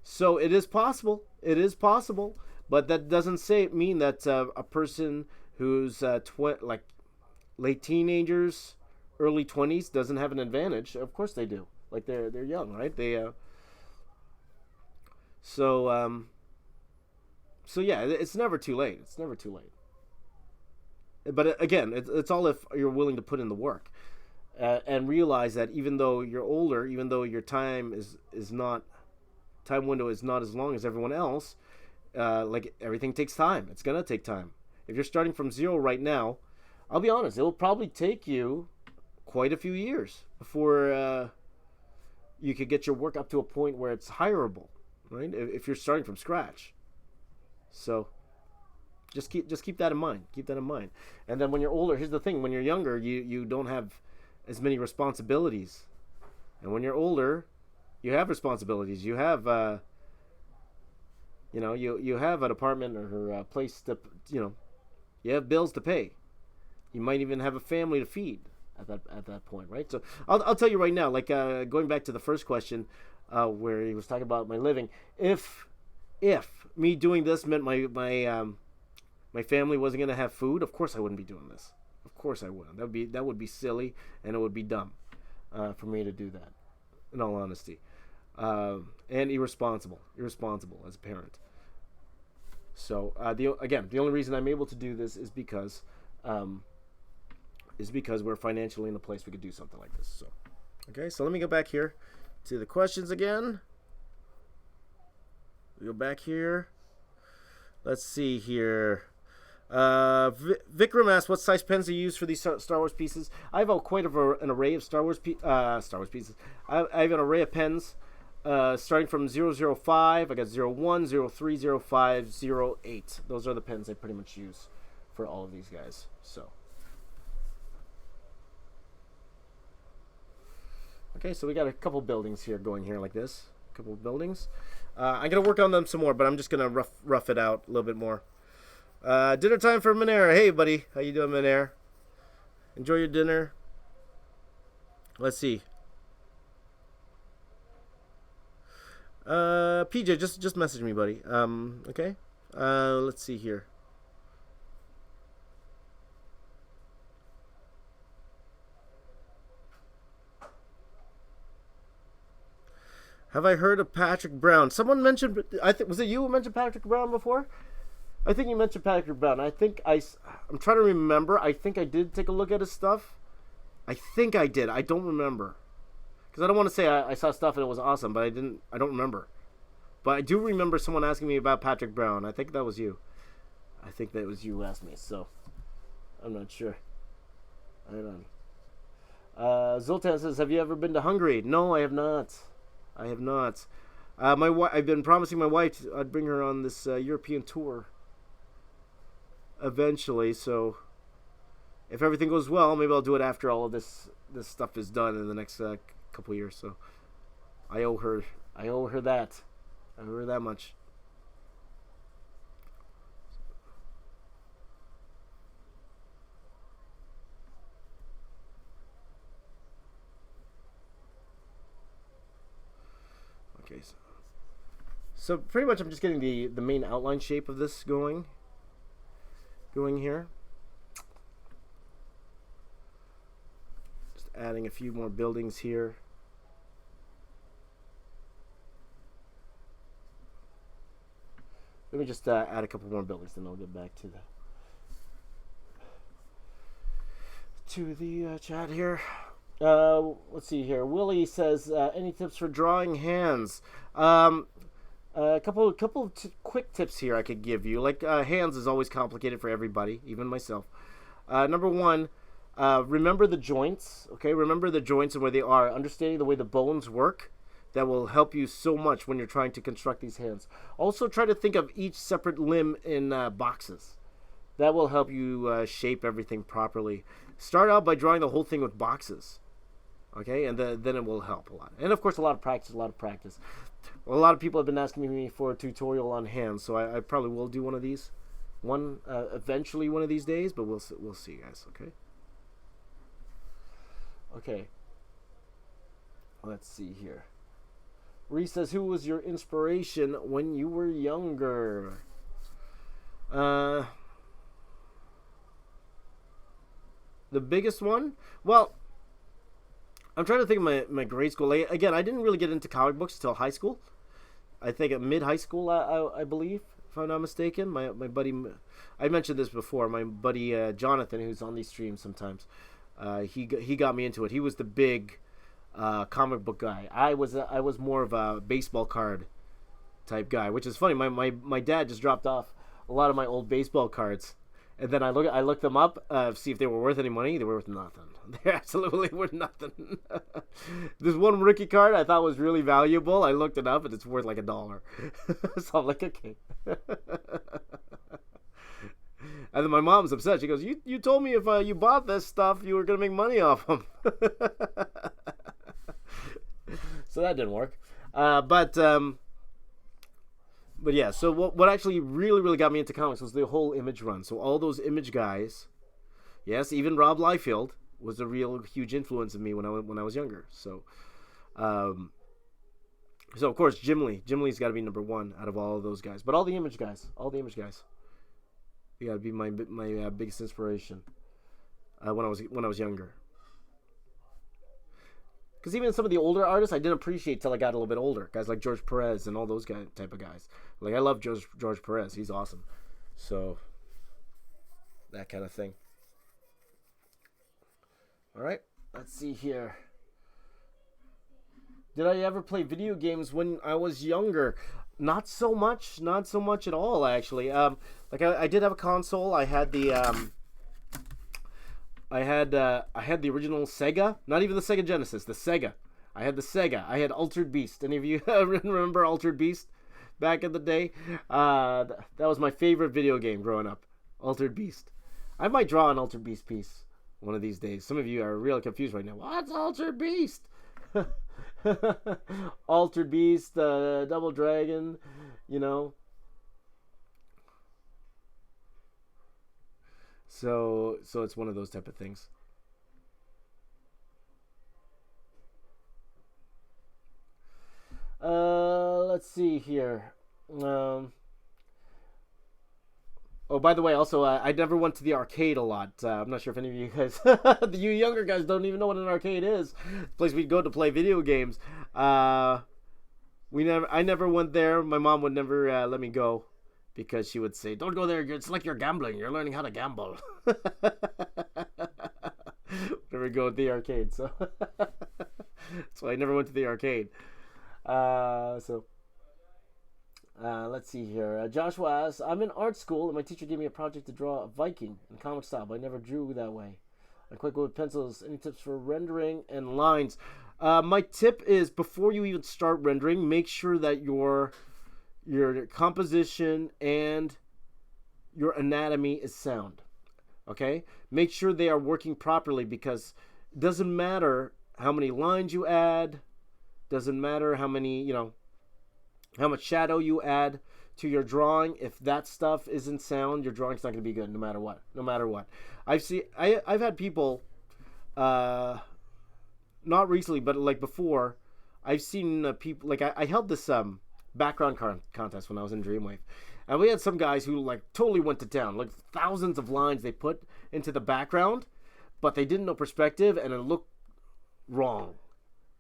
So it is possible. It is possible, but that doesn't mean that a person who's like late teenagers, early 20s doesn't have an advantage. Of course they do. Like they're young, right? So yeah, it's never too late. It's never too late. But again, it's all if you're willing to put in the work and realize that even though you're older, even though your time window is not as long as everyone else, like everything takes time. It's gonna take time. If you're starting from zero right now, I'll be honest, it'll probably take you quite a few years before you could get your work up to a point where it's hireable, right? If you're starting from scratch. So just keep that in mind. Keep that in mind. And then when you're older, here's the thing: when you're younger, you don't have as many responsibilities, and when you're older, you have responsibilities. You have you have an apartment or a place to you have bills to pay. You might even have a family to feed at that point, right? So I'll tell you right now, like going back to the first question, where he was talking about my living. If me doing this meant my family wasn't gonna have food, of course I wouldn't be doing this. Of course I wouldn't. That would be silly and it would be dumb for me to do that. In all honesty, and irresponsible as a parent. So the only reason I'm able to do this is because we're financially in a place we could do something like this. So okay, so let me go back here to the questions again. We go back here. Let's see here. Vikram asks, what size pens do you use for these Star Wars pieces? I have quite an array of Star Wars pieces. I have an array of pens starting from 005. I got 01, 03, 05, 08. Those are the pens I pretty much use for all of these guys. So okay, so we got a couple buildings here going here like this. A couple of buildings. I'm going to work on them some more, but I'm just going to rough it out a little bit more. Dinner time for Manera. Hey, buddy. How you doing, Manera? Enjoy your dinner. Let's see. PJ, just message me, buddy. Okay? Let's see here. Have I heard of Patrick Brown? Someone mentioned, was it you who mentioned Patrick Brown before? I think you mentioned Patrick Brown. I'm trying to remember. I think I did take a look at his stuff. I think I did. I don't remember. Because I don't want to say I saw stuff and it was awesome, but I don't remember. But I do remember someone asking me about Patrick Brown. I think that was you. I think that was you who asked me, so I'm not sure. Hold on. Zoltan says, "Have you ever been to Hungary?" No, I have not. I have not. I've been promising my wife I'd bring her on this European tour eventually. So if everything goes well, maybe I'll do it after all of this stuff is done in the next couple years. So I owe her that. I owe her that much. Okay, so pretty much I'm just getting the main outline shape of this going here. Just adding a few more buildings here. Let me just add a couple more buildings, then I'll get back to the chat here. Let's see here. Willie says, any tips for drawing hands? A couple quick tips here I could give you. Like, hands is always complicated for everybody, even myself. Number one, remember the joints. Okay, remember the joints and where they are. Understanding the way the bones work. That will help you so much when you're trying to construct these hands. Also, try to think of each separate limb in boxes. That will help you shape everything properly. Start out by drawing the whole thing with boxes. Okay, and then it will help a lot. And of course, a lot of practice. Well, a lot of people have been asking me for a tutorial on hands, so I probably will do one of these. Eventually one of these days, but we'll see, guys, okay? Okay. Let's see here. Reese says, who was your inspiration when you were younger? The biggest one? Well, I'm trying to think of my grade school. Again, I didn't really get into comic books until high school. I think at mid-high school, I believe, if I'm not mistaken. My buddy, I mentioned this before, my buddy Jonathan, who's on these streams sometimes, he got me into it. He was the big comic book guy. I was more of a baseball card type guy, which is funny. My dad just dropped off a lot of my old baseball cards, and then I looked them up, see if they were worth any money. They were worth nothing. They absolutely were nothing. This one rookie card I thought was really valuable. I looked it up, and it's worth like $1. So I'm like, okay. And then my mom's upset. She goes, "You told me if you bought this stuff, you were gonna make money off them." So that didn't work. But yeah, so what actually really got me into comics was the whole Image run. So all those Image guys, yes, even Rob Liefeld was a real huge influence on me when I was younger. So, so of course Jim Lee's got to be number one out of all of those guys. But all the Image guys, they got to be my biggest inspiration when I was younger. Because even some of the older artists I didn't appreciate till I got a little bit older. Guys like George Perez and all those type of guys. Like, I love George Perez. He's awesome. So, that kind of thing. Alright, let's see here. Did I ever play video games when I was younger? Not so much at all, actually. Like, I did have a console. I had the I had the original Sega, not even the Sega Genesis, the Sega. I had the Sega. I had Altered Beast. Any of you remember Altered Beast back in the day? That was my favorite video game growing up. Altered Beast. I might draw an Altered Beast piece one of these days. Some of you are really confused right now. What's Altered Beast? Altered Beast, Double Dragon, you know. So it's one of those type of things. Let's see here. Oh, by the way, also, I never went to the arcade a lot. I'm not sure if any of you guys, you younger guys, don't even know what an arcade is. The place we'd go to play video games. I never went there. My mom would never let me go because she would say, "Don't go there. It's like you're gambling. You're learning how to gamble." Whenever go to the arcade. So that's why I never went to the arcade. Let's see here. Joshua asks, I'm in art school and my teacher gave me a project to draw a Viking in comic style, but I never drew that way. I'm quite good with pencils. Any tips for rendering and lines? My tip is before you even start rendering, make sure that your composition and your anatomy is sound. Okay? Make sure they are working properly, because it doesn't matter how many lines you add, doesn't matter how much shadow you add to your drawing. If that stuff isn't sound, your drawing's not going to be good no matter what. I've had people, not recently, but like before, I've seen people, like I held this background contest when I was in Dreamwave, and we had some guys who like totally went to town, like thousands of lines they put into the background, but they didn't know perspective and it looked wrong.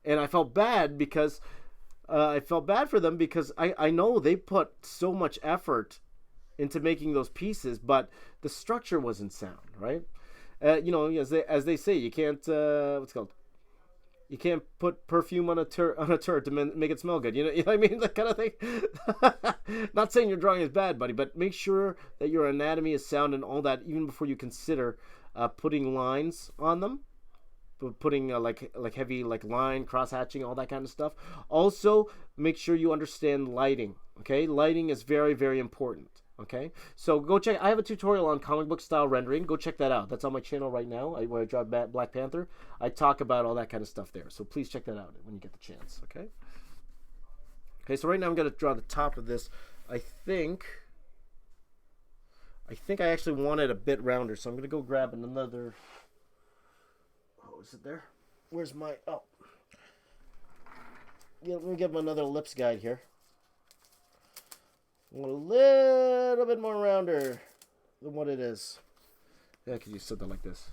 And I felt bad for them, because I know they put so much effort into making those pieces, but the structure wasn't sound, right? As they say, you can't you can't put perfume on a turd to make it smell good. You know what I mean? That kind of thing. Not saying your drawing is bad, buddy, but make sure that your anatomy is sound and all that, even before you consider putting lines on them. Putting like heavy like line, cross hatching, all that kind of stuff. Also, make sure you understand lighting. Okay, lighting is very, very important. Okay, so go check. I have a tutorial on comic book style rendering. Go check that out. That's on my channel right now. Where I draw Black Panther. I talk about all that kind of stuff there. So please check that out when you get the chance. Okay. Okay. So right now I'm going to draw the top of this. I think I actually want it a bit rounder. So I'm going to go grab another. Oh, is it there? Where's my... Oh. Yeah, let me get another ellipse guide here. I want a little bit more rounder than what it is. Yeah, I could use something like this.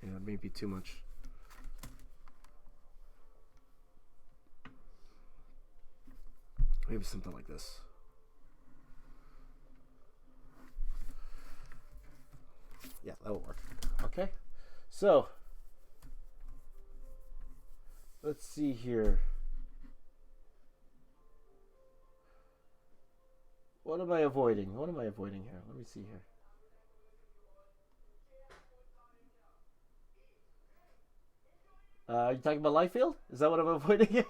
Yeah, it may be too much. Maybe something like this. Yeah, that will work. Okay, so let's see here. What am I avoiding? What am I avoiding here? Let me see here. Are you talking about Liefeld? Is that what I'm avoiding?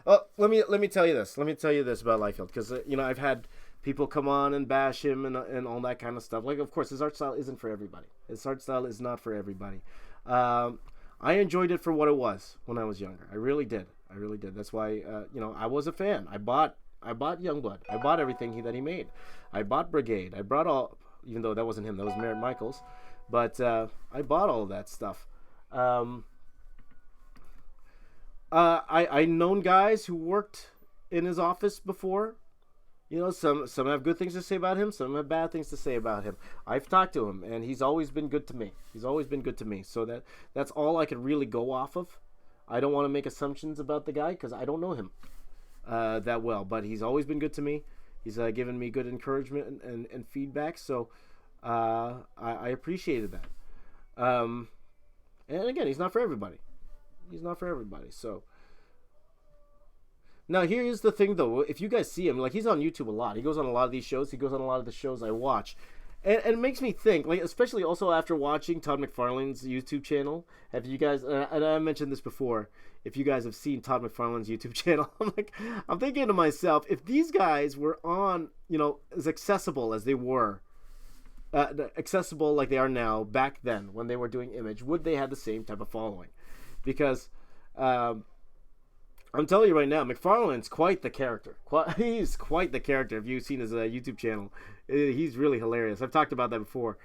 Oh, let me tell you this. Let me tell you this about Liefeld, because I've had people come on and bash him and all that kind of stuff. Like, of course, his art style isn't for everybody. His art style is not for everybody. I enjoyed it for what it was when I was younger. I really did. That's why, I was a fan. I bought Youngblood. I bought everything that he made. I bought Brigade. I brought all, even though that wasn't him, that was Merritt Michaels. But I bought all of that stuff. I known guys who worked in his office before. Some have good things to say about him, some have bad things to say about him. I've talked to him, and he's always been good to me. So that's all I could really go off of. I don't want to make assumptions about the guy, because I don't know him that well. But he's always been good to me. He's given me good encouragement and feedback. So I appreciated that. And again, he's not for everybody. So now here's the thing, though. If you guys see him, like, he's on YouTube a lot. He goes on a lot of these shows. He goes on a lot of the shows I watch. And it makes me think, like, especially also after watching Todd McFarlane's YouTube channel. Have you guys, and I mentioned this before, if you guys have seen Todd McFarlane's YouTube channel, I'm thinking to myself, if these guys were on, as accessible as they were, accessible like they are now back then when they were doing Image, would they have the same type of following? Because I'm telling you right now, McFarlane's quite the character. He's quite the character. If you've seen his YouTube channel, he's really hilarious. I've talked about that before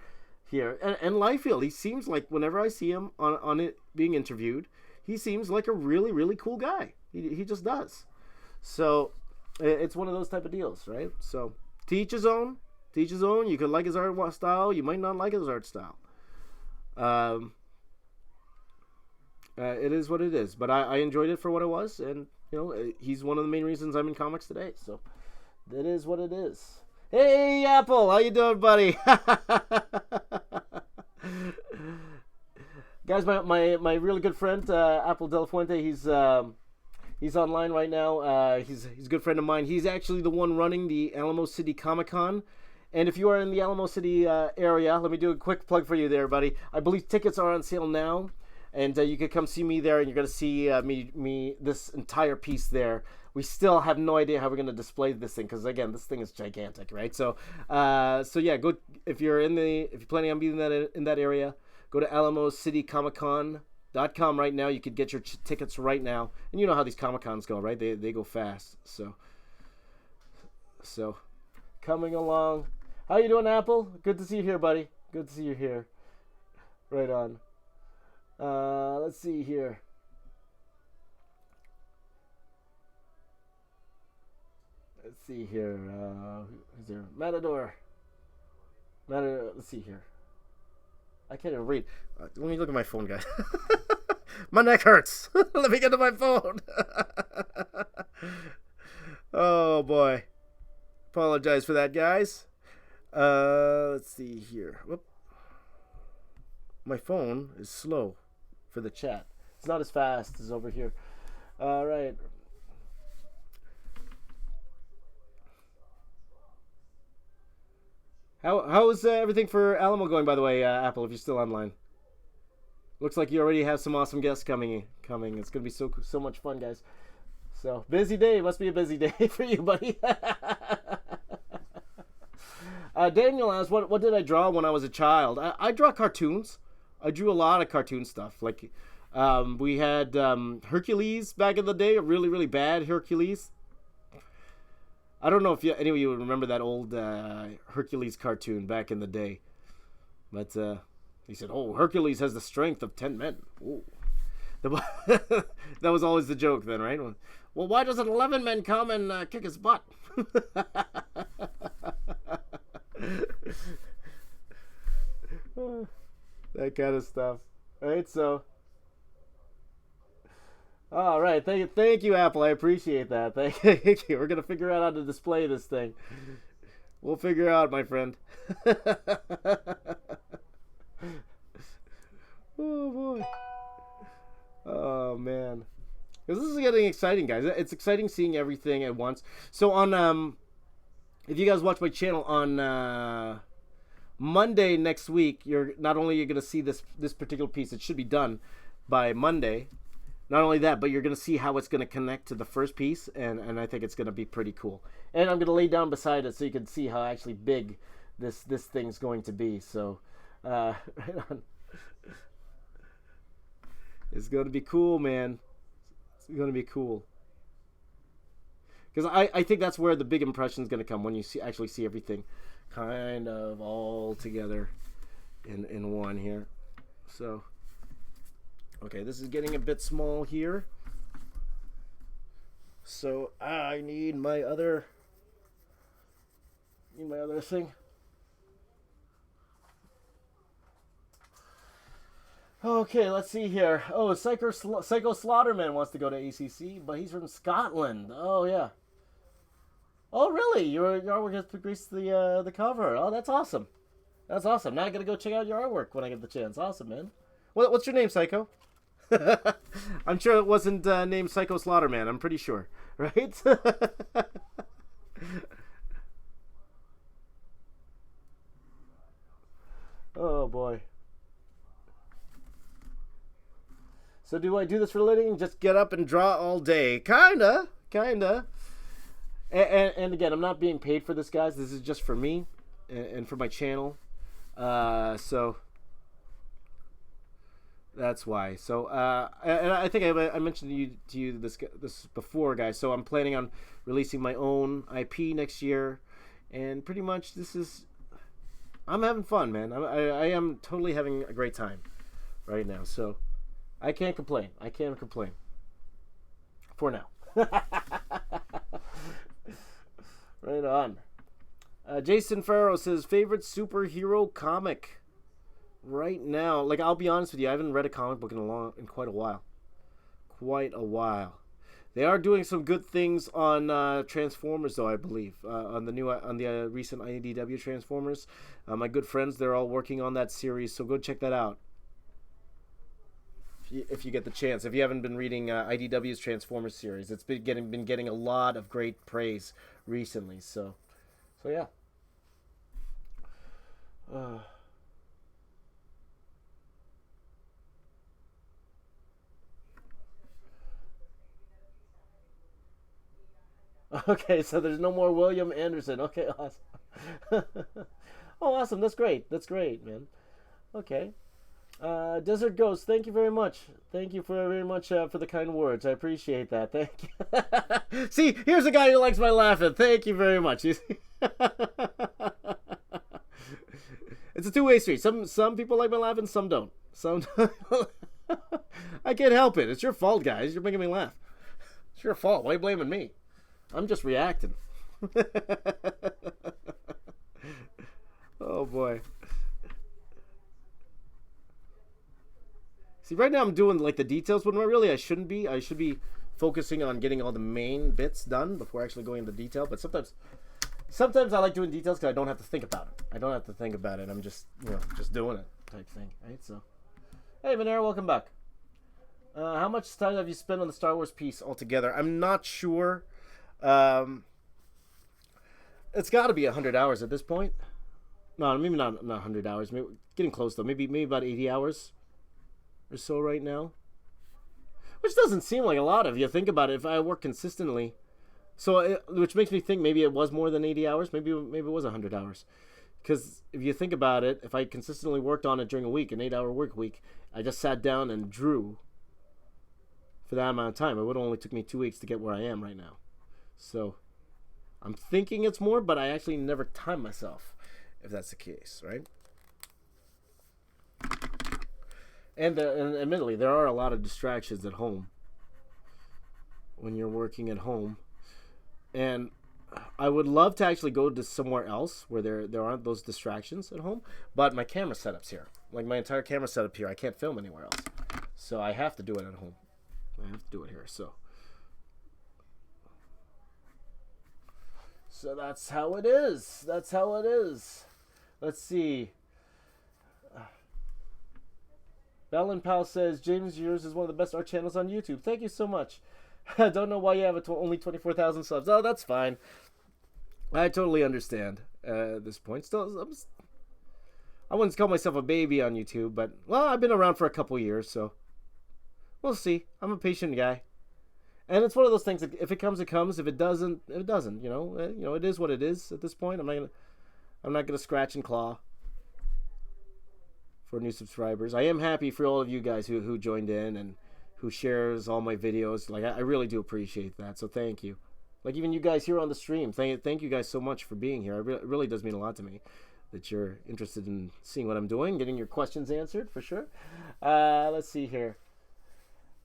here. And Liefeld, he seems like, whenever I see him on it being interviewed, he seems like a really, really cool guy. He just does. So it's one of those type of deals, right? So to each his own. You could like his art style. You might not like his art style. It is what it is, but I enjoyed it for what it was, and he's one of the main reasons I'm in comics today. So that is what it is. Hey, Apple, how you doing, buddy? Guys, my really good friend, Apple De La Fuente, he's online right now. He's a good friend of mine. He's actually the one running the Alamo City Comic Con. And if you are in the Alamo City area, let me do a quick plug for you there, buddy. I believe tickets are on sale now, and you could come see me there, and you're gonna see me this entire piece there. We still have no idea how we're gonna display this thing because again, this thing is gigantic, right? So yeah, go if you're planning on being in that area, go to AlamoCityComicCon.com right now. You could get your tickets right now, and you know how these Comic Cons go, right? They go fast. So coming along. How you doing, Apple? Good to see you here, buddy. Good to see you here. Right on. Let's see here. Let's see here. Who's there? Matador. Let's see here. I can't even read. Let me look at my phone, guys. My neck hurts. Let me get to my phone. Oh, boy. Apologize for that, guys. Let's see here. Whoop. My phone is slow for the chat. It's not as fast as over here. All right. How is everything for Alamo going, by the way, Apple? If you're still online, looks like you already have some awesome guests coming. It's gonna be so much fun, guys. So busy day. Must be a busy day for you, buddy. Daniel asked, what did I draw when I was a child? I draw cartoons. I drew a lot of cartoon stuff. Like we had Hercules back in the day, a really, really bad Hercules. I don't know if any of you would remember that old Hercules cartoon back in the day. But he said, oh, Hercules has the strength of 10 men. Ooh. That was always the joke then, right? Well, why doesn't 11 men come and kick his butt? That kind of stuff. Right, so all right, thank you, Apple. I appreciate that. Thank you. We're gonna figure out how to display this thing. We'll figure out, my friend. Oh boy. Oh man. Because this is getting exciting, guys. It's exciting seeing everything at once. So on if you guys watch my channel on Monday next week, you're gonna see this particular piece. It should be done by Monday. Not only that, but you're going to see how it's going to connect to the first piece, and I think it's going to be pretty cool. And I'm going to lay down beside it so you can see how actually big this thing's going to be. So, right on. It's going to be cool, man. It's going to be cool. Because I think that's where the big impression is going to come, when you actually see everything kind of all together in one here. So... okay, this is getting a bit small here. So I need my other thing. Okay, let's see here. Oh, Psycho Slaughterman wants to go to ACC, but he's from Scotland. Oh yeah. Oh really? Your artwork has graced the cover. Oh, that's awesome. That's awesome. Now I gotta go check out your artwork when I get the chance. Awesome, man. What's your name, Psycho? I'm sure it wasn't named Psycho Slaughterman. I'm pretty sure, right? Oh boy. So do I do this for a living? Just get up and draw all day? Kinda. And again, I'm not being paid for this, guys. This is just for me and for my channel. So. That's why. So, and I think I mentioned to you this before, guys. So I'm planning on releasing my own IP next year, and pretty much I'm having fun, man. I am totally having a great time right now. So I can't complain. For now. Right on. Jason Farrow says, favorite superhero comic right now. Like, I'll be honest with you, I haven't read a comic book in quite a while. They are doing some good things on Transformers, though, I believe, on the recent IDW Transformers. My good friends, they're all working on that series, so go check that out if you get the chance. If you haven't been reading IDW's Transformers series, it's been getting a lot of great praise recently. So yeah. Okay, so there's no more William Anderson. Okay, awesome. Oh, awesome. That's great. That's great, man. Okay. Desert Ghost, thank you very much. Thank you very much for the kind words. I appreciate that. Thank you. See, here's a guy who likes my laughing. Thank you very much. You see? It's a two-way street. Some people like my laughing, some don't. Some I can't help it. It's your fault, guys. You're making me laugh. It's your fault. Why are you blaming me? I'm just reacting. Oh boy. See, right now I'm doing like the details, but really I shouldn't be. I should be focusing on getting all the main bits done before actually going into detail. But sometimes I like doing details because I don't have to think about it. I don't have to think about it. I'm just, just doing it type thing, right? So, hey, Monero, welcome back. How much time have you spent on the Star Wars piece altogether? I'm not sure. It's got to be 100 hours at this point. No, maybe not 100 hours. Maybe getting close though. Maybe about 80 hours or so right now, which doesn't seem like a lot if you think about it. If I work consistently, which makes me think maybe it was more than 80 hours. Maybe it was 100 hours, because if you think about it, if I consistently worked on it during a week, an 8-hour work week, I just sat down and drew for that amount of time, it would only took me 2 weeks to get where I am right now. So I'm thinking it's more, but I actually never time myself if that's the case, right? And admittedly, there are a lot of distractions at home when you're working at home. And I would love to actually go to somewhere else where there aren't those distractions at home. But my camera setup's here. Like my entire camera setup here. I can't film anywhere else. So I have to do it at home. I have to do it here. So that's how it is. That's how it is. Let's see. Bellin Pal says, James, yours is one of the best art channels on YouTube. Thank you so much. I don't know why you have only 24,000 subs. Oh, that's fine. I totally understand at this point. Still, I wouldn't call myself a baby on YouTube, but, well, I've been around for a couple years, so we'll see. I'm a patient guy. And it's one of those things, if it comes, it comes. If it doesn't, it doesn't. It is what it is at this point. I'm not gonna scratch and claw for new subscribers. I am happy for all of you guys who joined in and who shares all my videos. Like, I really do appreciate that. So thank you. Like, even you guys here on the stream, thank you guys so much for being here. It really does mean a lot to me that you're interested in seeing what I'm doing, getting your questions answered for sure. Let's see here.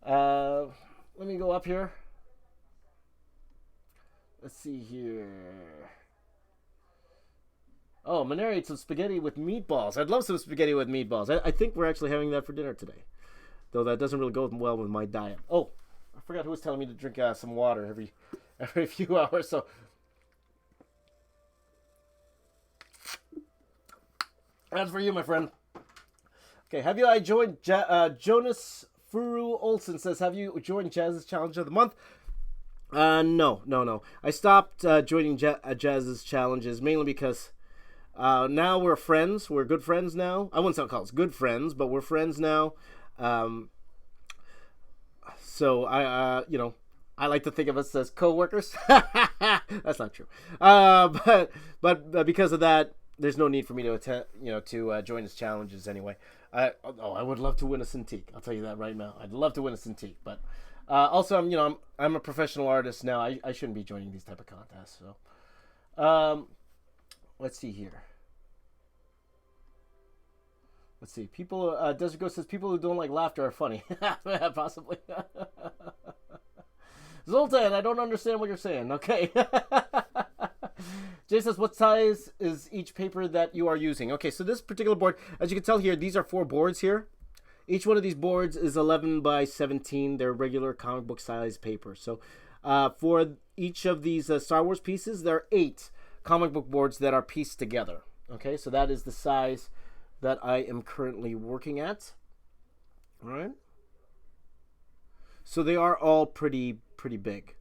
Let me go up here. Let's see here. Oh, Monero ate some spaghetti with meatballs. I'd love some spaghetti with meatballs. I think we're actually having that for dinner today. Though that doesn't really go well with my diet. Oh, I forgot who was telling me to drink some water every few hours. So that's for you, my friend. Okay, have you joined Jonas Furu Olsen says, have you joined Jazz's Challenge of the Month? No. I stopped joining Jazz's challenges mainly because now we're friends. We're good friends now. I wouldn't call us good friends, but we're friends now. So I like to think of us as co-workers. That's not true. But because of that, there's no need for me to attend, to join his challenges anyway. I would love to win a Cintiq. I'll tell you that right now. I'd love to win a Cintiq, but also I'm a professional artist now. I shouldn't be joining these type of contests. So, let's see here. Let's see. People, Desert Ghost says people who don't like laughter are funny. Possibly. Zoltan, I don't understand what you're saying. Okay. Jay says, what size is each paper that you are using? Okay, so this particular board, as you can tell here, these are 4 boards here. Each one of these boards is 11 by 17. They're regular comic book size paper. So for each of these Star Wars pieces, there are 8 comic book boards that are pieced together. Okay, so that is the size that I am currently working at. All right. So they are all pretty big.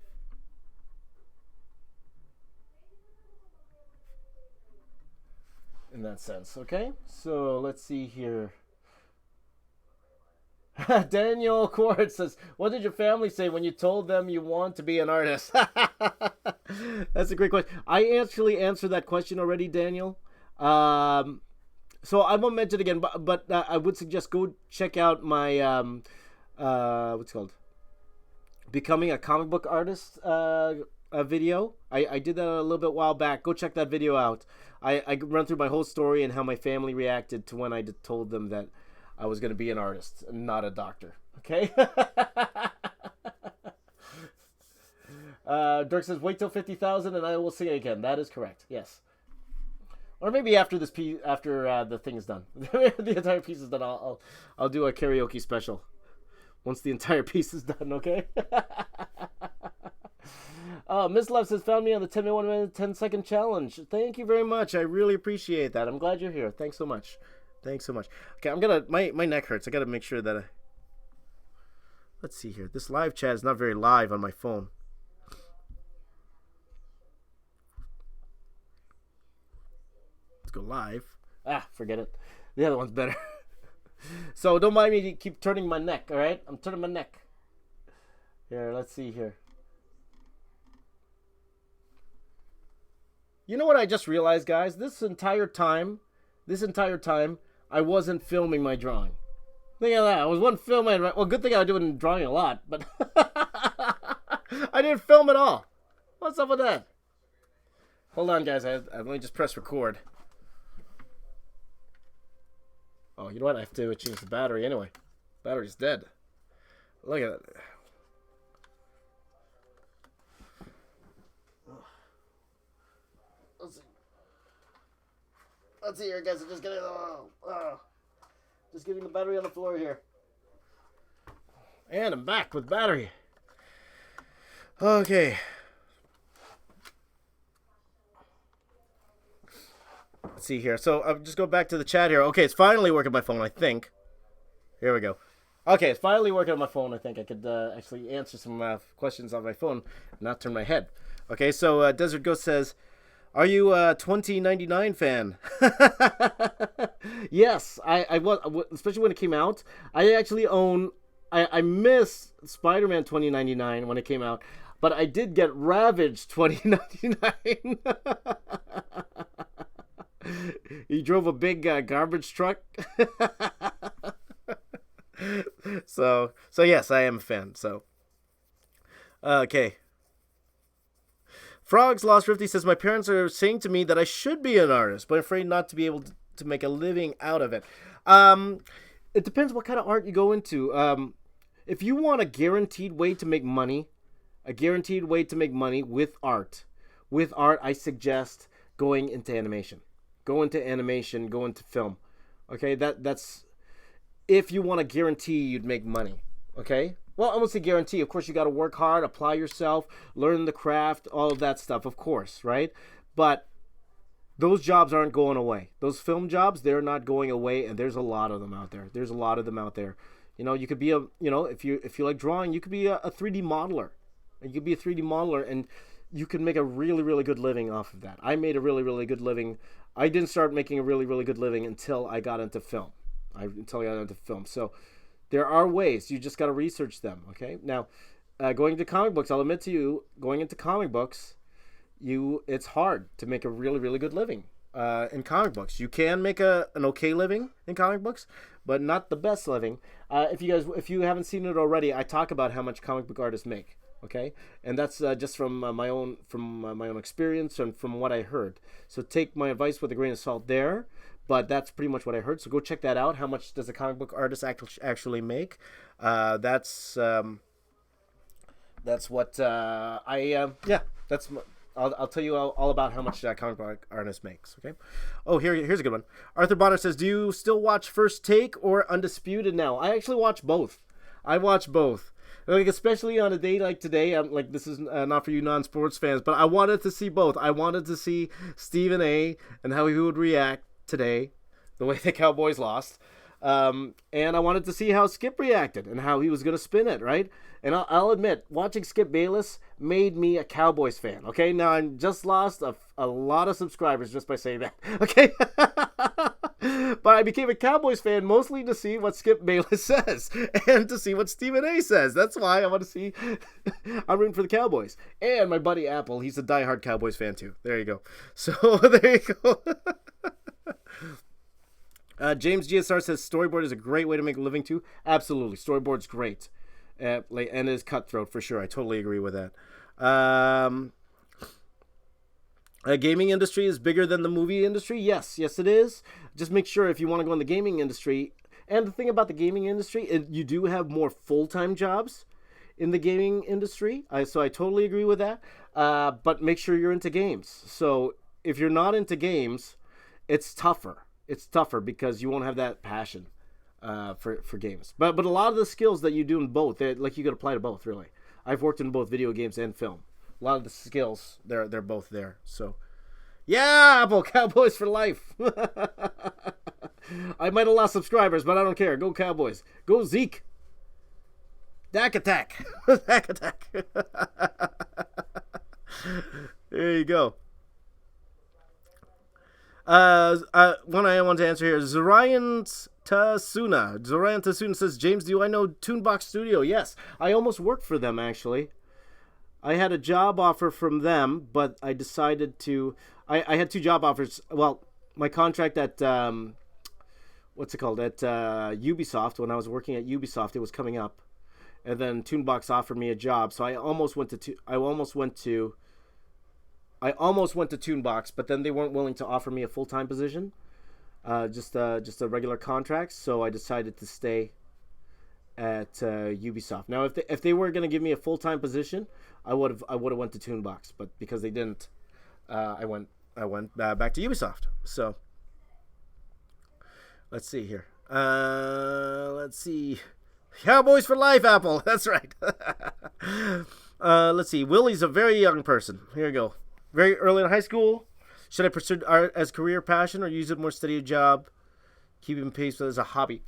In that sense, okay? So let's see here. Daniel Court says, what did your family say when you told them you want to be an artist? That's a great question. I actually answered that question already, Daniel. So I won't mention it again, but I would suggest go check out my, what's it called? Becoming a comic book artist a video. I did that a little bit while back. Go check that video out. I run through my whole story and how my family reacted to when I told them that I was going to be an artist, not a doctor. Okay? Dirk says, wait till 50,000 and I will sing again. That is correct. Yes. Or maybe after this piece, after the thing is done. The entire piece is done, I'll do a karaoke special. Once the entire piece is done, okay? Miss Love says, found me on the 10-minute 10-second challenge. Thank you very much. I really appreciate that. I'm glad you're here. Thanks so much. Thanks so much. Okay, I'm gonna, my neck hurts. I gotta make sure that let's see here. This live chat is not very live on my phone. Let's go live. Forget it. The other one's better. So don't mind me to keep turning my neck, all right? I'm turning my neck. Here, let's see here. You know what I just realized, guys? This entire time, I wasn't filming my drawing. Think of that. I wasn't filming. Well, good thing I was doing drawing a lot, but I didn't film at all. What's up with that? Hold on, guys. I've only just pressed record. Oh, you know what? I have to change the battery anyway. Battery's dead. Look at it. Let's see here, guys. I'm just getting the battery on the floor here. And I'm back with battery. Okay. Let's see here. So I'll just go back to the chat here. Okay, it's finally working on my phone, I think. Here we go. Okay, it's finally working on my phone. I think I could actually answer some questions on my phone, not turn my head. Okay, so Desert Ghost says, are you a 2099 fan? Yes, I was, especially when it came out. I actually own, I missed Spider-Man 2099 when it came out, but I did get Ravage 2099. He drove a big garbage truck. So yes, I am a fan. So, okay. Frogs Lost Rifty says, my parents are saying to me that I should be an artist, but I'm afraid not to be able to make a living out of it. It depends what kind of art you go into. If you want a guaranteed way to make money, with art, I suggest going into animation. Go into film. Okay, that's if you want to guarantee you'd make money. Okay? Well, I won't say guarantee. Of course, you got to work hard, apply yourself, learn the craft, all of that stuff, of course, right? But those jobs aren't going away. Those film jobs, they're not going away, and there's a lot of them out there. You know, you could be if you like drawing, you could be a 3D modeler. And you can make a really, really good living off of that. I made a really, really good living. I didn't start making a really, really good living until I got into film. So there are ways. You just got to research them, okay? Now, going into comic books, I'll admit to you, going into comic books, it's hard to make a really, really good living in comic books. You can make an okay living in comic books, but not the best living. If you haven't seen it already, I talk about how much comic book artists make, okay? And that's just from my own experience and from what I heard. So take my advice with a grain of salt there. But that's pretty much what I heard. So go check that out. How much does a comic book artist actually make? That's what that's I'll tell you all about how much that comic book artist makes. Okay. Oh, here's a good one. Arthur Bonner says, "Do you still watch First Take or Undisputed now?" I actually watch both. I watch both. Like, especially on a day like today, I'm like, this is not for you non-sports fans, but I wanted to see both. I wanted to see Stephen A. and how he would react today, the way the Cowboys lost. And I wanted to see how Skip reacted and how he was going to spin it, right? And I'll admit, watching Skip Bayless made me a Cowboys fan, okay? Now, I just lost a lot of subscribers just by saying that, okay? But I became a Cowboys fan mostly to see what Skip Bayless says and to see what Stephen A. says. That's why I want to see. I'm rooting for the Cowboys. And my buddy Apple, he's a diehard Cowboys fan too. There you go. So, there you go. James GSR says storyboard is a great way to make a living too. Absolutely, storyboard's great, and is cutthroat for sure. I totally agree with that. Gaming industry is bigger than the movie industry. Yes, it is. Just make sure if you want to go in the gaming industry. And the thing about the gaming industry, you do have more full-time jobs in the gaming industry. So I totally agree with that. But make sure you're into games. So if you're not into games, it's tougher. It's tougher because you won't have that passion for games. But a lot of the skills that you do in both, like you could apply to both, really. I've worked in both video games and film. A lot of the skills, they're both there. So, yeah, Apple Cowboys for life. I might have lost subscribers, but I don't care. Go Cowboys. Go Zeke. Dak attack. Dak attack. There you go. One I want to answer here is Zorian Tasuna. Zorian Tasuna says, James, do I know Toonbox Studio? Yes. I almost worked for them, actually. I had a job offer from them, but I decided to... I had two job offers. Well, my contract at... what's it called? At Ubisoft, when I was working at Ubisoft, it was coming up. And then Toonbox offered me a job, so I almost went to Toonbox, but then they weren't willing to offer me a full-time position, just a regular contract. So I decided to stay at Ubisoft. Now, if they were going to give me a full-time position, I would have went to Toonbox, but because they didn't, I went back to Ubisoft. So let's see here. Let's see. Cowboys for life, Apple. That's right. Let's see. Willie's a very young person. Here we go. Very early in high school. Should I pursue art as career passion or use it more steady a job? Keeping pace as a hobby.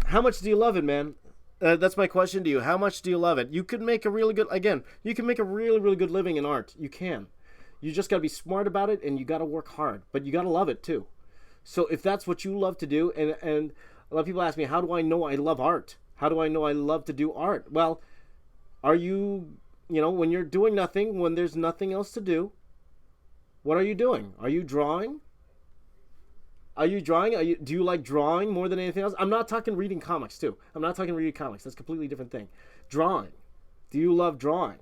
How much do you love it, man? That's my question to you. How much do you love it? You can make a really good, you can make a really, really good living in art. You can. You just got to be smart about it, and you got to work hard. But you got to love it, too. So if that's what you love to do, and a lot of people ask me, how do I know I love art? How do I know I love to do art? Well, are you, when you're doing nothing, when there's nothing else to do, what are you doing? Are you drawing? Do you like drawing more than anything else? I'm not talking reading comics, too. I'm not talking reading comics. That's a completely different thing. Drawing. Do you love drawing?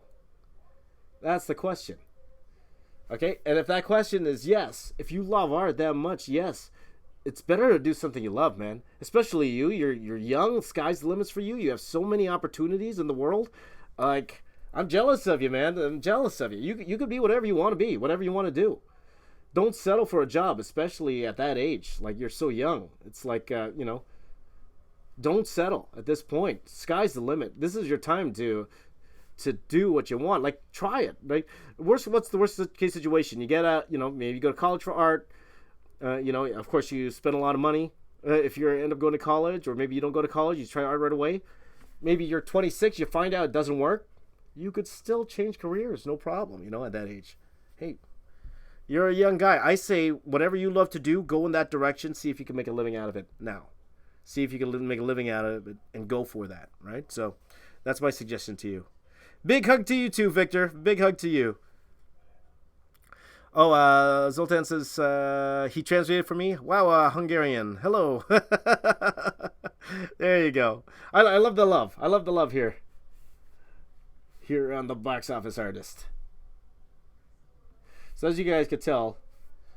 That's the question. Okay? And if that question is yes, if you love art that much, yes, it's better to do something you love, man. Especially you. You're young. Sky's the limits for you. You have so many opportunities in the world. Like, I'm jealous of you, man. I'm jealous of you. You could be whatever you want to be, whatever you want to do. Don't settle for a job, especially at that age. Like, you're so young. It's like, don't settle at this point. Sky's the limit. This is your time to do what you want. Like, try it. Right? What's the worst case situation? You get maybe you go to college for art. Of course, you spend a lot of money if you end up going to college, or maybe you don't go to college. You try art right away. Maybe you're 26. You find out it doesn't work. You could still change careers, no problem. At that age. Hey. You're a young guy. I say whatever you love to do, go in that direction. See if you can make a living out of it now. See if you can make a living out of it and go for that, right? So that's my suggestion to you. Big hug to you too, Victor. Big hug to you. Oh, Zoltan says he translated for me. Wow, Hungarian. Hello. There you go. I love the love. I love the love here. Here on the Box Office Artist. So as you guys could tell,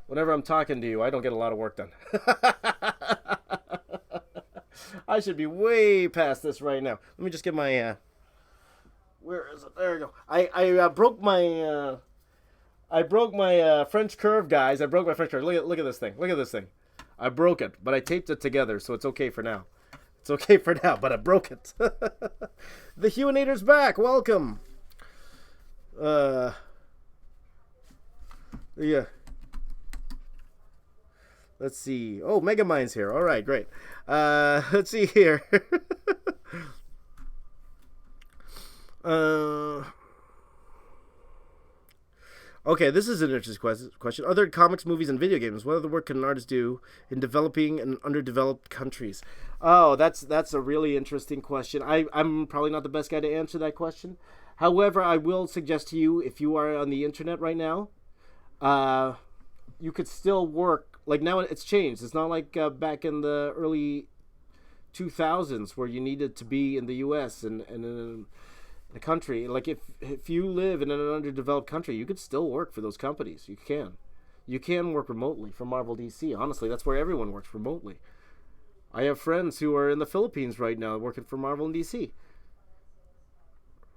whenever I'm talking to you, I don't get a lot of work done. I should be way past this right now. Let me just get my... where is it? There we go. I broke my I broke my French curve, guys. I broke my French curve. Look at this thing. Look at this thing. I broke it, but I taped it together, so it's okay for now. It's okay for now, but I broke it. The Huinator's back. Welcome. Yeah. Let's see. Oh, Megamind's here. All right, great. Let's see here. Okay, this is an interesting question. Are there comics, movies, and video games? What other work can an artist do in developing and underdeveloped countries? Oh, that's a really interesting question. I'm probably not the best guy to answer that question. However, I will suggest to you, if you are on the internet right now, you could still work. Like now it's changed. It's not like back in the early 2000s where you needed to be in the U.S. and in a country. Like if you live in an underdeveloped country, you could still work for those companies. You can work remotely for Marvel DC. Honestly, that's where everyone works remotely. I have friends who are in the Philippines right now working for Marvel and DC.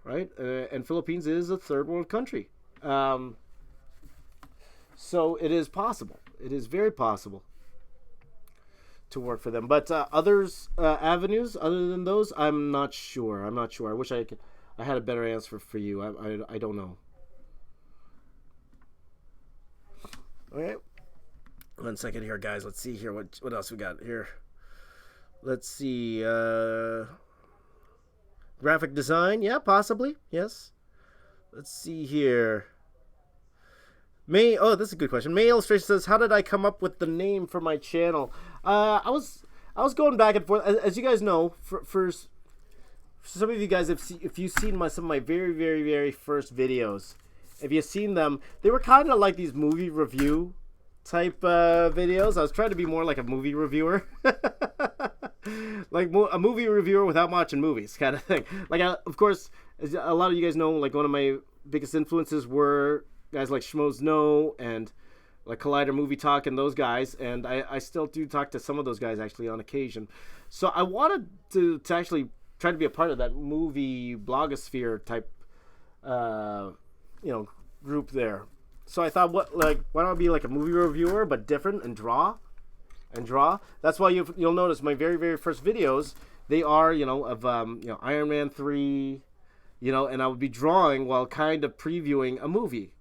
Right? And Philippines is a third world country. So it is possible. It is very possible to work for them. But others avenues other than those, I'm not sure. I wish I had a better answer for you. I don't know. Okay. 1 second here, guys. Let's see here. What else we got here? Let's see. Graphic design. Yeah, possibly. Yes. Let's see here. Oh, this is a good question. May Illustration says, how did I come up with the name for my channel? I was going back and forth. As you guys know, for some of you guys, if you've seen some of my very, very, very first videos, if you've seen them, they were kind of like these movie review type videos. I was trying to be more like a movie reviewer. Like a movie reviewer without watching movies kind of thing. Like, of course, as a lot of you guys know, like one of my biggest influences were guys like Schmoes Know and like Collider Movie Talk and those guys, and I still do talk to some of those guys actually on occasion. So I wanted to actually try to be a part of that movie blogosphere type group there. So I thought, why don't I be like a movie reviewer but different and draw. That's why you'll notice my very, very first videos, they are of Iron Man 3, and I would be drawing while kind of previewing a movie.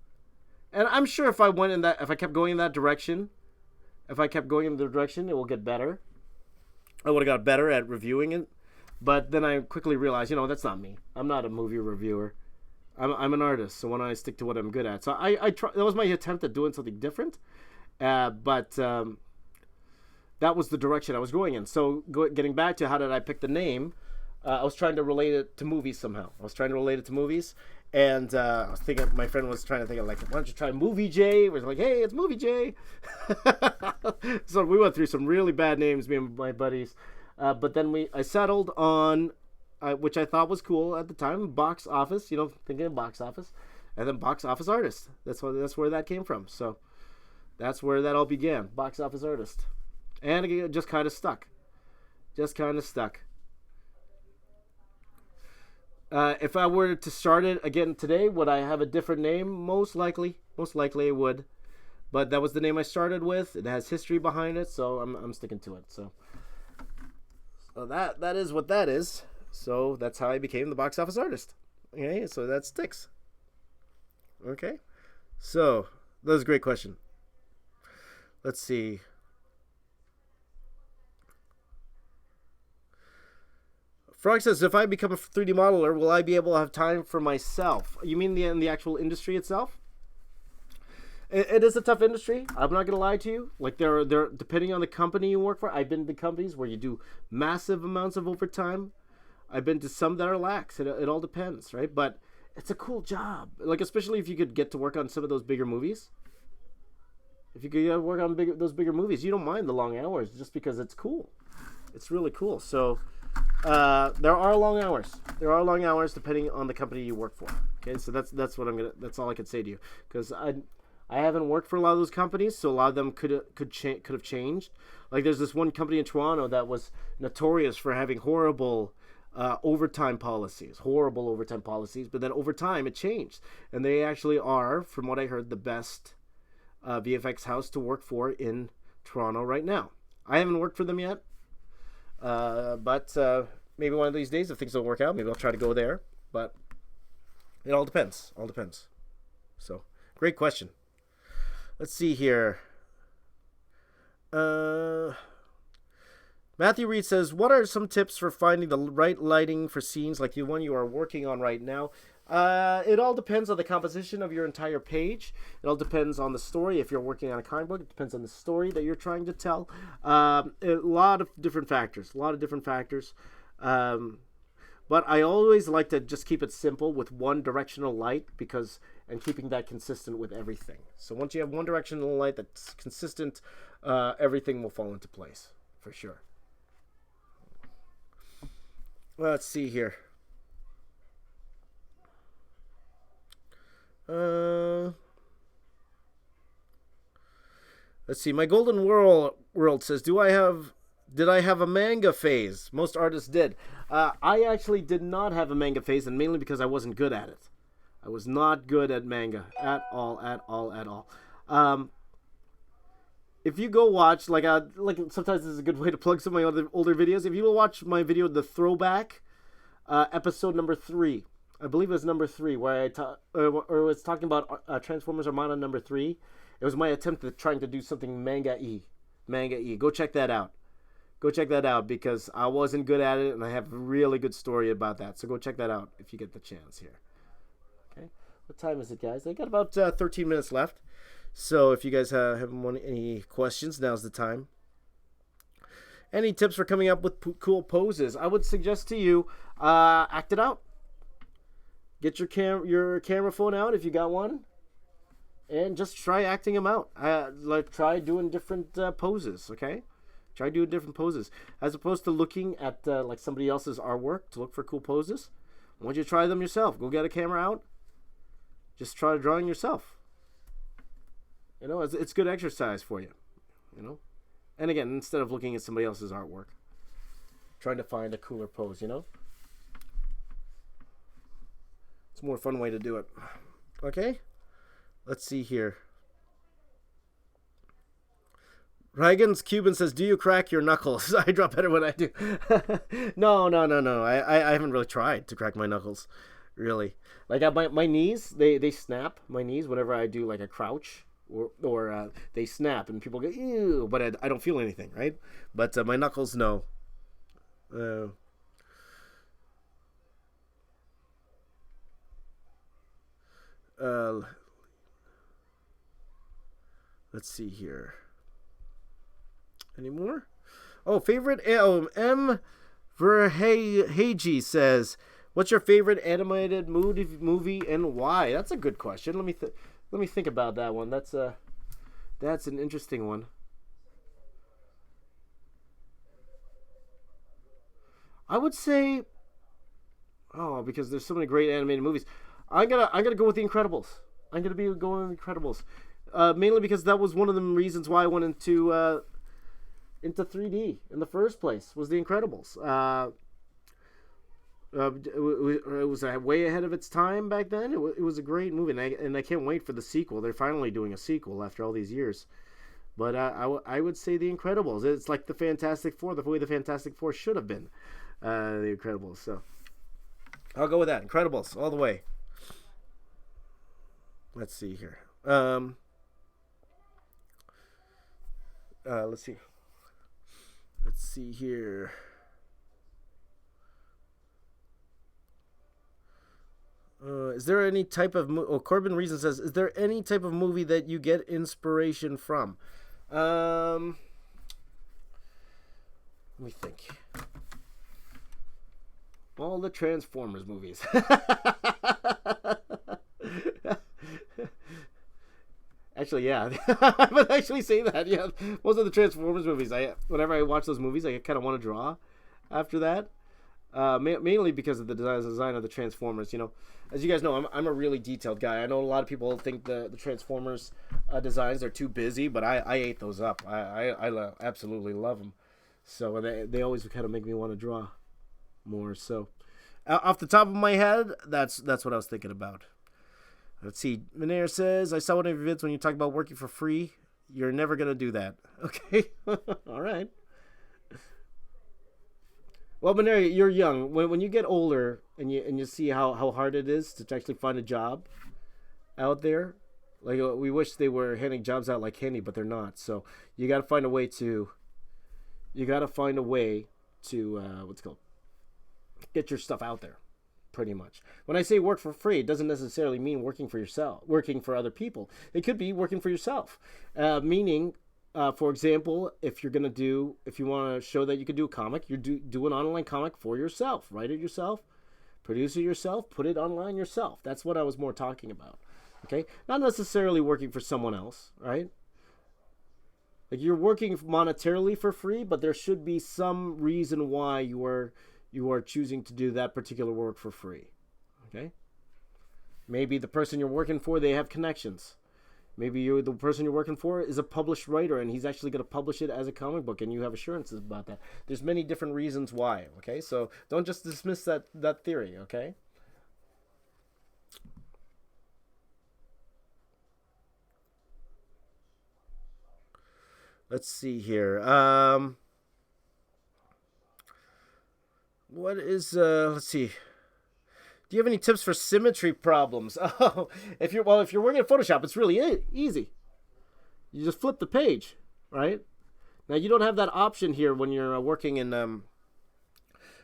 And I'm sure if I kept going in that direction, it will get better. I would have got better at reviewing it. But then I quickly realized, that's not me. I'm not a movie reviewer. I'm an artist, so why don't I stick to what I'm good at? So I try. That was my attempt at doing something different. But that was the direction I was going in. So getting back to how did I pick the name, I was trying to relate it to movies somehow. And I was thinking, my friend was trying to think of like, why don't you try Movie J? We're like, hey, it's Movie J. So we went through some really bad names, me and my buddies. But then I settled on, which I thought was cool at the time, Box Office. Thinking of Box Office, and then Box Office Artist. That's where that came from. So that's where that all began. Box Office Artist, and it just kind of stuck. If I were to start it again today, would I have a different name? Most likely I would. But that was the name I started with. It has history behind it, so I'm sticking to it. So that is what that is. So that's how I became the Box Office Artist. Okay, so that sticks. Okay, so that was a great question. Let's see. Frog says, if I become a 3D modeler, will I be able to have time for myself? You mean in the actual industry itself? It is a tough industry. I'm not gonna lie to you. Like there, depending on the company you work for. I've been to companies where you do massive amounts of overtime. I've been to some that are lax. It all depends, right? But it's a cool job. Like especially if you could get to work on some of those bigger movies. If you could work on those bigger movies, you don't mind the long hours just because it's cool. It's really cool. So there are long hours. There are long hours depending on the company you work for. Okay, so that's all I could say to you, because I haven't worked for a lot of those companies, so a lot of them could have changed. Like there's this one company in Toronto that was notorious for having horrible overtime policies, horrible overtime policies. But then over time, it changed, and they actually are, from what I heard, the best VFX house to work for in Toronto right now. I haven't worked for them yet, but maybe one of these days, if things don't work out, maybe I'll try to go there. But it all depends. All depends. So, great question. Let's see here. Matthew Reed says, what are some tips for finding the right lighting for scenes like the one you are working on right now? It all depends on the composition of your entire page. It all depends on the story. If you're working on a comic book, it depends on the story that you're trying to tell. A lot of different factors. But I always like to just keep it simple with one directional light, and keeping that consistent with everything. So once you have one directional light that's consistent, everything will fall into place for sure. Let's see here. Let's see. My Golden World says, did I have a manga phase? Most artists did. I actually did not have a manga phase, and mainly because I wasn't good at it. I was not good at manga at all. If you go watch, like sometimes this is a good way to plug some of my other older videos. If you will watch my video, The Throwback, episode number 3, I believe it was number 3, where or was talking about Transformers Armada number 3. It was my attempt at trying to do something manga-y. Go check that out. Because I wasn't good at it, and I have a really good story about that. So go check that out if you get the chance here. Okay, what time is it, guys? I got about 13 minutes left. So if you guys have any questions, now's the time. Any tips for coming up with cool poses? I would suggest to you, act it out. Get your camera phone out if you got one, and just try acting them out. Try doing different poses. Okay, try doing different poses as opposed to looking at like somebody else's artwork to look for cool poses. Why don't you try them yourself? Go get a camera out. Just try drawing yourself. You know, it's good exercise for you. You know, and again, instead of looking at somebody else's artwork, trying to find a cooler pose. You know, it's a more fun way to do it. Okay, let's see here. Reagan's Cuban says, do you crack your knuckles? I draw better when I do. No. I haven't really tried to crack my knuckles, really. Like my knees, they snap. My knees whenever I do like a crouch, or they snap, and people go, ew, but I don't feel anything, right? But my knuckles, no. Let's see here. Any more? Oh, favorite. M. Verhage says, "What's your favorite animated movie and why?" That's a good question. Let me think about that one. That's an interesting one. I would say, because there's so many great animated movies, I'm gonna go with The Incredibles. I'm gonna be going with The Incredibles, mainly because that was one of the reasons why I went into 3D in the first place, was The Incredibles. It was way ahead of its time back then. It was a great movie, and I can't wait for the sequel. They're finally doing a sequel after all these years. But I would say The Incredibles. It's like the Fantastic Four, the way the Fantastic Four should have been. The Incredibles. So I'll go with that. Incredibles all the way. Let's see here. Let's see. Let's see here. Is there any type of Corbin Reason says, is there any type of movie that you get inspiration from? Let me think. All the Transformers movies. Actually, yeah. I would actually say that. Yeah, most of the Transformers movies. Whenever I watch those movies, I kind of want to draw after that. Mainly because of the design of the Transformers. You know, as you guys know, I'm a really detailed guy. I know a lot of people think the Transformers designs are too busy, but I ate those up. I absolutely love them. So they always kind of make me want to draw. more. So, off the top of my head, that's what I was thinking about. Let's see. Menair says, I saw one of your vids when you talk about working for free. You're never going to do that. Okay. All right. Well, Menair, you're young. When you get older and you see how hard it is to actually find a job out there, like we wish they were handing jobs out like candy, but they're not. So you got to find a way to what's it called, get your stuff out there. Pretty much. When I say work for free, it doesn't necessarily mean working for yourself, working for other people. It could be working for yourself. Meaning, for example, if you want to show that you can do a comic, you do an online comic for yourself. Write it yourself, produce it yourself, put it online yourself. That's what I was more talking about. Okay? Not necessarily working for someone else, right? Like you're working monetarily for free, but there should be some reason why you are choosing to do that particular work for free. Okay? Maybe the person you're working for, they have connections. Maybe the person you're working for is a published writer and he's actually going to publish it as a comic book and you have assurances about that. There's many different reasons why, okay? So don't just dismiss that theory, okay? Let's see here. What is let's see. Do you have any tips for symmetry problems? Oh, if you're working at Photoshop, it's really easy. You just flip the page, right? Now you don't have that option here when you're working in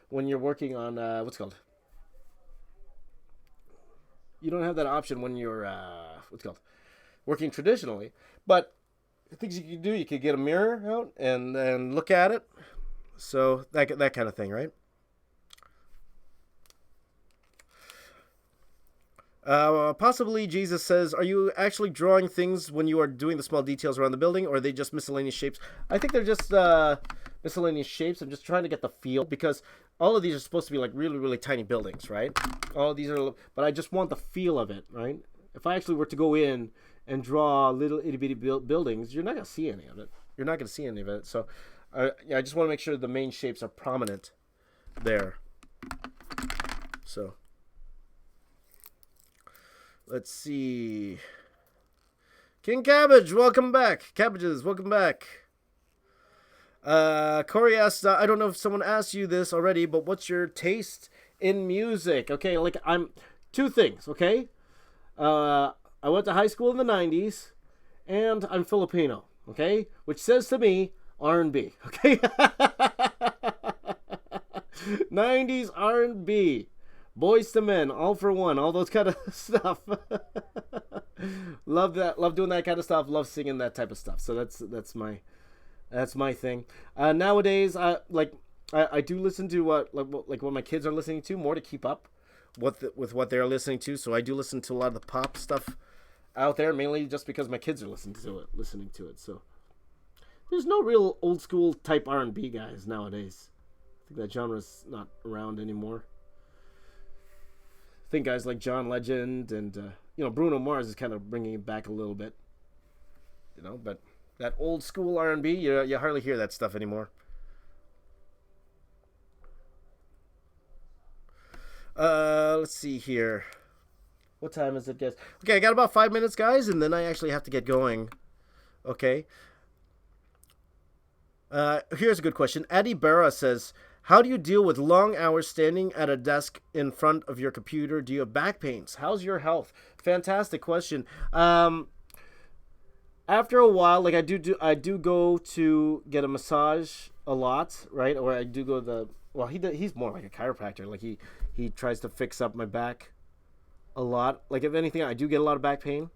when you're working on what's it called. You don't have that option when you're what's it called, working traditionally. But things you can do, you could get a mirror out and look at it. So that kind of thing, right? Possibly Jesus says, are you actually drawing things when you are doing the small details around the building, or are they just miscellaneous shapes? I think they're just miscellaneous shapes. I'm just trying to get the feel, because all of these are supposed to be like really, really tiny buildings, right? All of these are, but I just want the feel of it, right? If I actually were to go in and draw little itty bitty buildings, you're not going to see any of it. You're not going to see any of it. So I just want to make sure the main shapes are prominent there. So let's see. King Cabbage, welcome back. Cabbages, welcome back. Corey asked, I don't know if someone asked you this already, but what's your taste in music? Okay, like two things, okay? I went to high school in the 90s, and I'm Filipino, okay? Which says to me, R&B, okay? 90s R&B. Boys to Men, All for One, all those kind of stuff. Love that. Love doing that kind of stuff. Love singing that type of stuff. So that's my thing. Nowadays, I do listen to what my kids are listening to, more to keep up with what they're listening to. So I do listen to a lot of the pop stuff out there, mainly just because my kids are listening to it. So there's no real old school type R&B guys nowadays. I think that genre's not around anymore. I think guys like John Legend and Bruno Mars is kind of bringing it back a little bit, but that old school R&B, you hardly hear that stuff anymore. Let's see here. What time is it, guys? Okay, I got about 5 minutes, guys, and then I actually have to get going. Okay. Here's a good question. Adi Barra says, how do you deal with long hours standing at a desk in front of your computer? Do you have back pains? How's your health? Fantastic question. After a while, like I do go to get a massage a lot, right? Or I do go he's more like a chiropractor. Like he tries to fix up my back a lot. Like if anything, I do get a lot of back pain.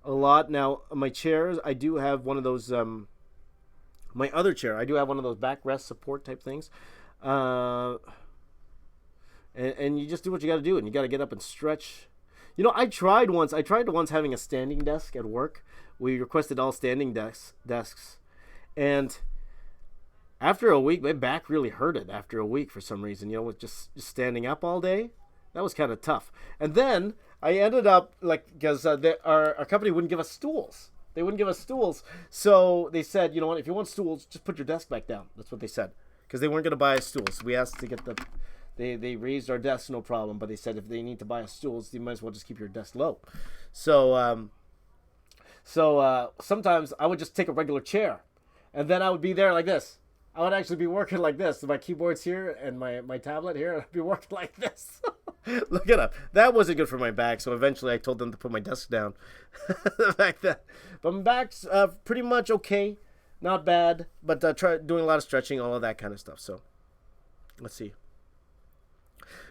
A lot. Now, my chairs, I do have one of those my other chair, I do have one of those backrest support type things. And you just do what you got to do, and you got to get up and stretch. I tried once having a standing desk at work. We requested all standing desks. And after a week, my back really hurted after a week for some reason, with just standing up all day. That was kind of tough. And then I ended up, because our company wouldn't give us stools. They wouldn't give us stools. So they said, you know what, if you want stools, just put your desk back down. That's what they said. because they weren't going to buy us stools. We asked to get the, they raised our desks, no problem, but they said if they need to buy us stools, you might as well just keep your desk low. So sometimes I would just take a regular chair, and then I would be there like this. I would actually be working like this. My keyboard's here and my tablet here, and I'd be working like this. Look it up. That wasn't good for my back, so eventually I told them to put my desk down. Back then. But my back's pretty much okay. Not bad, but try doing a lot of stretching, all of that kind of stuff. So, let's see.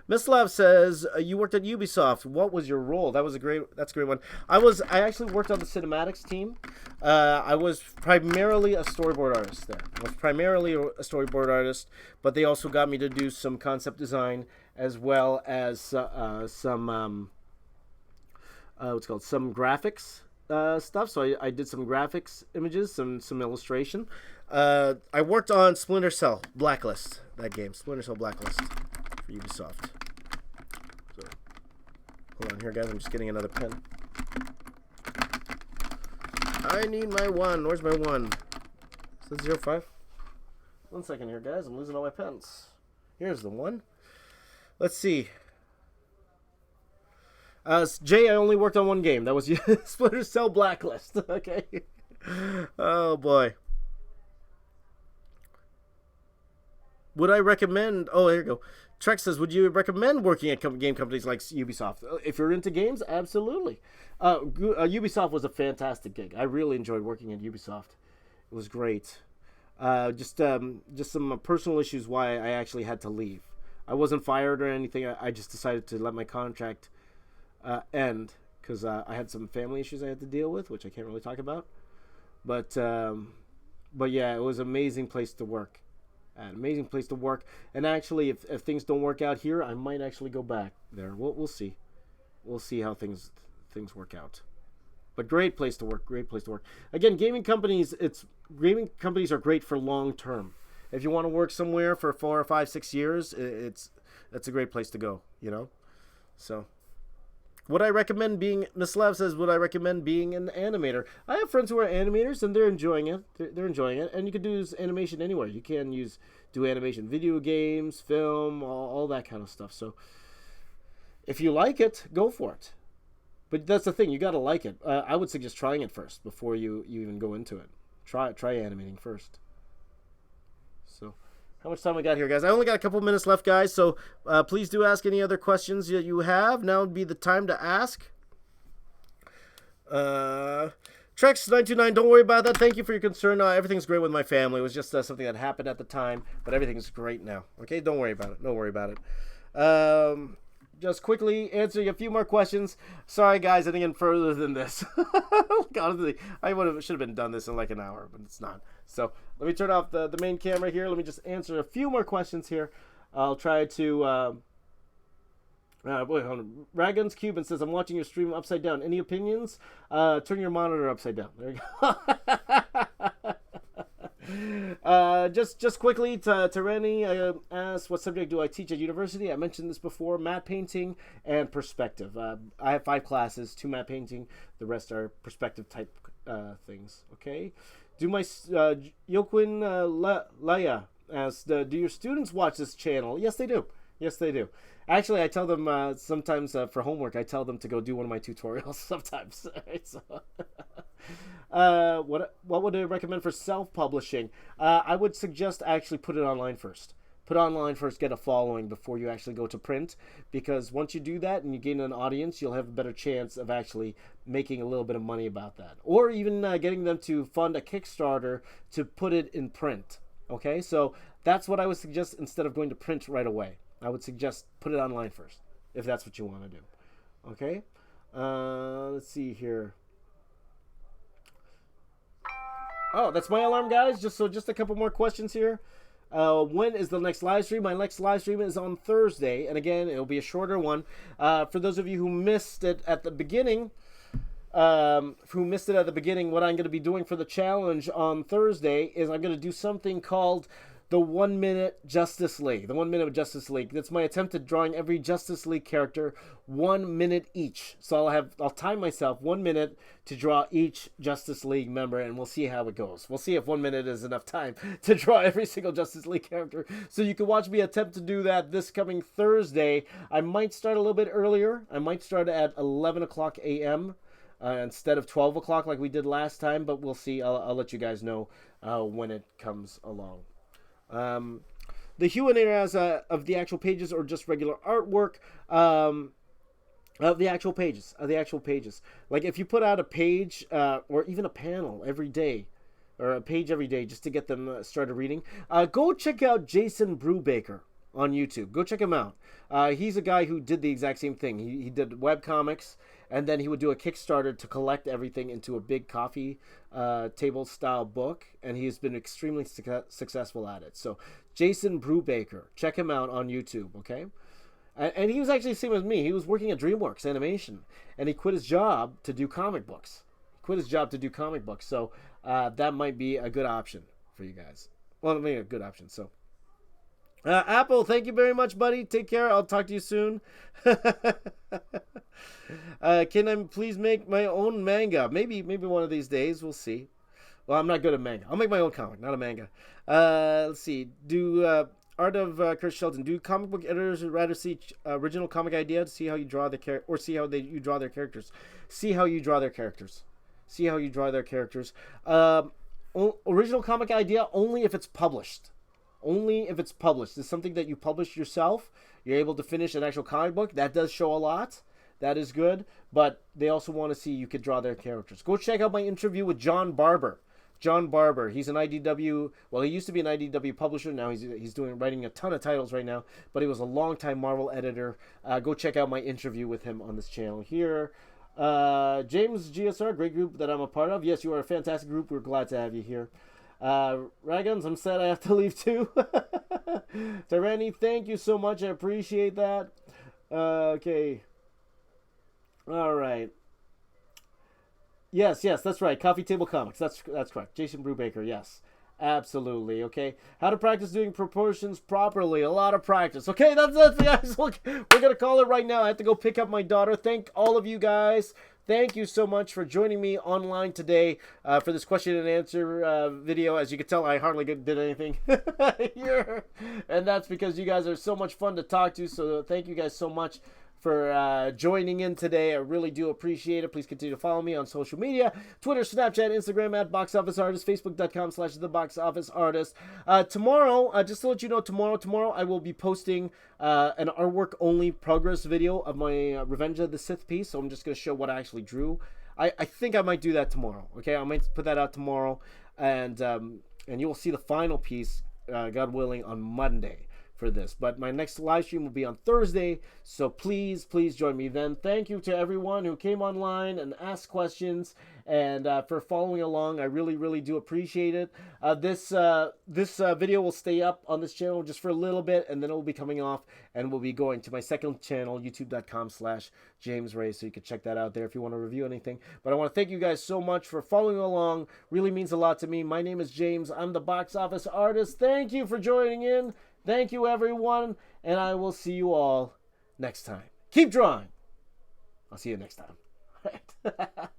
Miss Lav says you worked at Ubisoft. What was your role? That's a great one. I actually worked on the cinematics team. I was primarily a storyboard artist there. But they also got me to do some concept design as well as some graphics stuff. So I did some graphics images, some illustration. I worked on Splinter Cell Blacklist, that game, Splinter Cell Blacklist for Ubisoft. So, hold on here, guys. I'm just getting another pen. I need my one. Where's my one? Is that 05? 1 second here, guys. I'm losing all my pens. Here's the one. Let's see. Jay, I only worked on one game. That was Splinter Cell Blacklist. Okay. Oh, boy. Would I recommend... Oh, here you go. Trek says, would you recommend working at game companies like Ubisoft? If you're into games, absolutely. Ubisoft was a fantastic gig. I really enjoyed working at Ubisoft. It was great. Just some personal issues why I actually had to leave. I wasn't fired or anything. I just decided to let my contract end because I had some family issues I had to deal with, which I can't really talk about. But yeah, it was an amazing place to work. An amazing place to work. And actually, if things don't work out here, I might actually go back there. We'll see. We'll see how things work out. But great place to work. Great place to work. Again, gaming companies are great for long term. If you want to work somewhere for 4 or 5, 6 years, that's a great place to go. You know. So, would I recommend being? Miss Lav says, would I recommend being an animator? I have friends who are animators, and they're enjoying it. They're enjoying it, and you can do animation anywhere. You can do animation, video games, film, all that kind of stuff. So, if you like it, go for it. But that's the thing, you got to like it. I would suggest trying it first before you even go into it. Try animating first. So, how much time we got here, guys? I only got a couple minutes left, guys, so please do ask any other questions that you have. Now would be the time to ask. Trex929, don't worry about that. Thank you for your concern. Everything's great with my family. It was just something that happened at the time, but everything's great now. Okay, don't worry about it. Don't worry about it. Just quickly answering a few more questions. Sorry, guys, I didn't get further than this. Honestly, I should have been done this in like an hour, but it's not. So let me turn off the main camera here. Let me just answer a few more questions here. I'll try to. Raguns Cuban says, I'm watching your stream upside down. Any opinions? Turn your monitor upside down. There you go. Just quickly, Tereni asked, what subject do I teach at university? I mentioned this before, matte painting and perspective. I have 5 classes, 2 matte painting, the rest are perspective type things, okay? Do my, Yoquin Leia asks, do your students watch this channel? Yes, they do. Yes, they do. Actually, I tell them sometimes for homework, I tell them to go do one of my tutorials sometimes. So, what would I recommend for self-publishing? I would suggest actually put it online first. Put it online first, get a following before you actually go to print. Because once you do that and you gain an audience, you'll have a better chance of actually making a little bit of money about that. Or even getting them to fund a Kickstarter to put it in print. Okay, so that's what I would suggest instead of going to print right away. I would suggest put it online first, if that's what you want to do. Okay? Let's see here. Oh, that's my alarm, guys. Just a couple more questions here. When is the next live stream? My next live stream is on Thursday, and again, it'll be a shorter one. For those of you who missed it at the beginning, what I'm going to be doing for the challenge on Thursday is I'm going to do something called the 1 minute Justice League. The 1 minute Justice League. That's my attempt at drawing every Justice League character 1 minute each. So I'll time myself 1 minute to draw each Justice League member, and we'll see how it goes. We'll see if 1 minute is enough time to draw every single Justice League character. So you can watch me attempt to do that this coming Thursday. I might start a little bit earlier. I might start at 11 o'clock a.m. Instead of 12 o'clock like we did last time, but we'll see. I'll let you guys know when it comes along. The Q&A of the actual pages or just regular artwork of the actual pages. Like if you put out a page or even a panel every day, or a page every day just to get them started reading, go check out Jason Brubaker on YouTube. Go check him out. He's a guy who did the exact same thing. He did webcomics, and then he would do a Kickstarter to collect everything into a big coffee table style book, and he's been extremely successful at it. So Jason Brubaker, check him out on YouTube, okay? And he was actually the same as me. He was working at DreamWorks Animation, and he quit his job to do comic books. So that might be a good option for you guys. Well, I mean, a good option, so... Apple, thank you very much, buddy. Take care. I'll talk to you soon. Can I please make my own manga? Maybe one of these days. We'll see. Well, I'm not good at manga. I'll make my own comic, not a manga. Let's see. Art of Kurt Shelton. Do comic book editors rather see original comic idea to see how you draw the character, or see how you draw their characters? See how you draw their characters. Original comic idea only if it's published. It's something that you publish yourself. You're able to finish an actual comic book. That does show a lot. That is good. But they also want to see you could draw their characters. Go check out my interview with John Barber. He's an IDW. Well, he used to be an IDW publisher. Now he's writing a ton of titles right now. But he was a longtime Marvel editor. Go check out my interview with him on this channel here. James GSR, great group that I'm a part of. Yes, you are a fantastic group. We're glad to have you here. Ragans, I'm sad I have to leave too. Tarani, thank you so much. I appreciate that. Okay. All right. Yes, that's right. Coffee Table Comics. That's correct. Jason Brubaker. Yes, absolutely. Okay. How to practice doing proportions properly. A lot of practice. Okay, that's guys. Look, we're gonna call it right now. I have to go pick up my daughter. Thank all of you guys. Thank you so much for joining me online today for this question and answer video. As you can tell, I hardly did anything here. And that's because you guys are so much fun to talk to. So thank you guys so much for joining in today. I really do appreciate it. Please continue to follow me on social media. Twitter, Snapchat, Instagram at Box Office Artist, Facebook.com/The Box Office Artist. Tomorrow, just to let you know, tomorrow I will be posting an artwork only progress video of my Revenge of the Sith piece. So I'm just going to show what I actually drew. I think I might do that tomorrow. Okay, I might put that out tomorrow, and you will see the final piece, God willing, on Monday for this. But my next live stream will be on Thursday, so please join me then. Thank you to everyone who came online and asked questions, and for following along. I really do appreciate it. This video will stay up on this channel just for a little bit, and then it will be coming off, and we'll be going to my second channel, youtube.com/JamesRay, so you can check that out there if you want to review anything. But I want to thank you guys so much for following along. Really means a lot to me. My name is James. I'm the Box Office Artist. Thank you for joining in. Thank you, everyone, and I will see you all next time. Keep drawing. I'll see you next time. All right.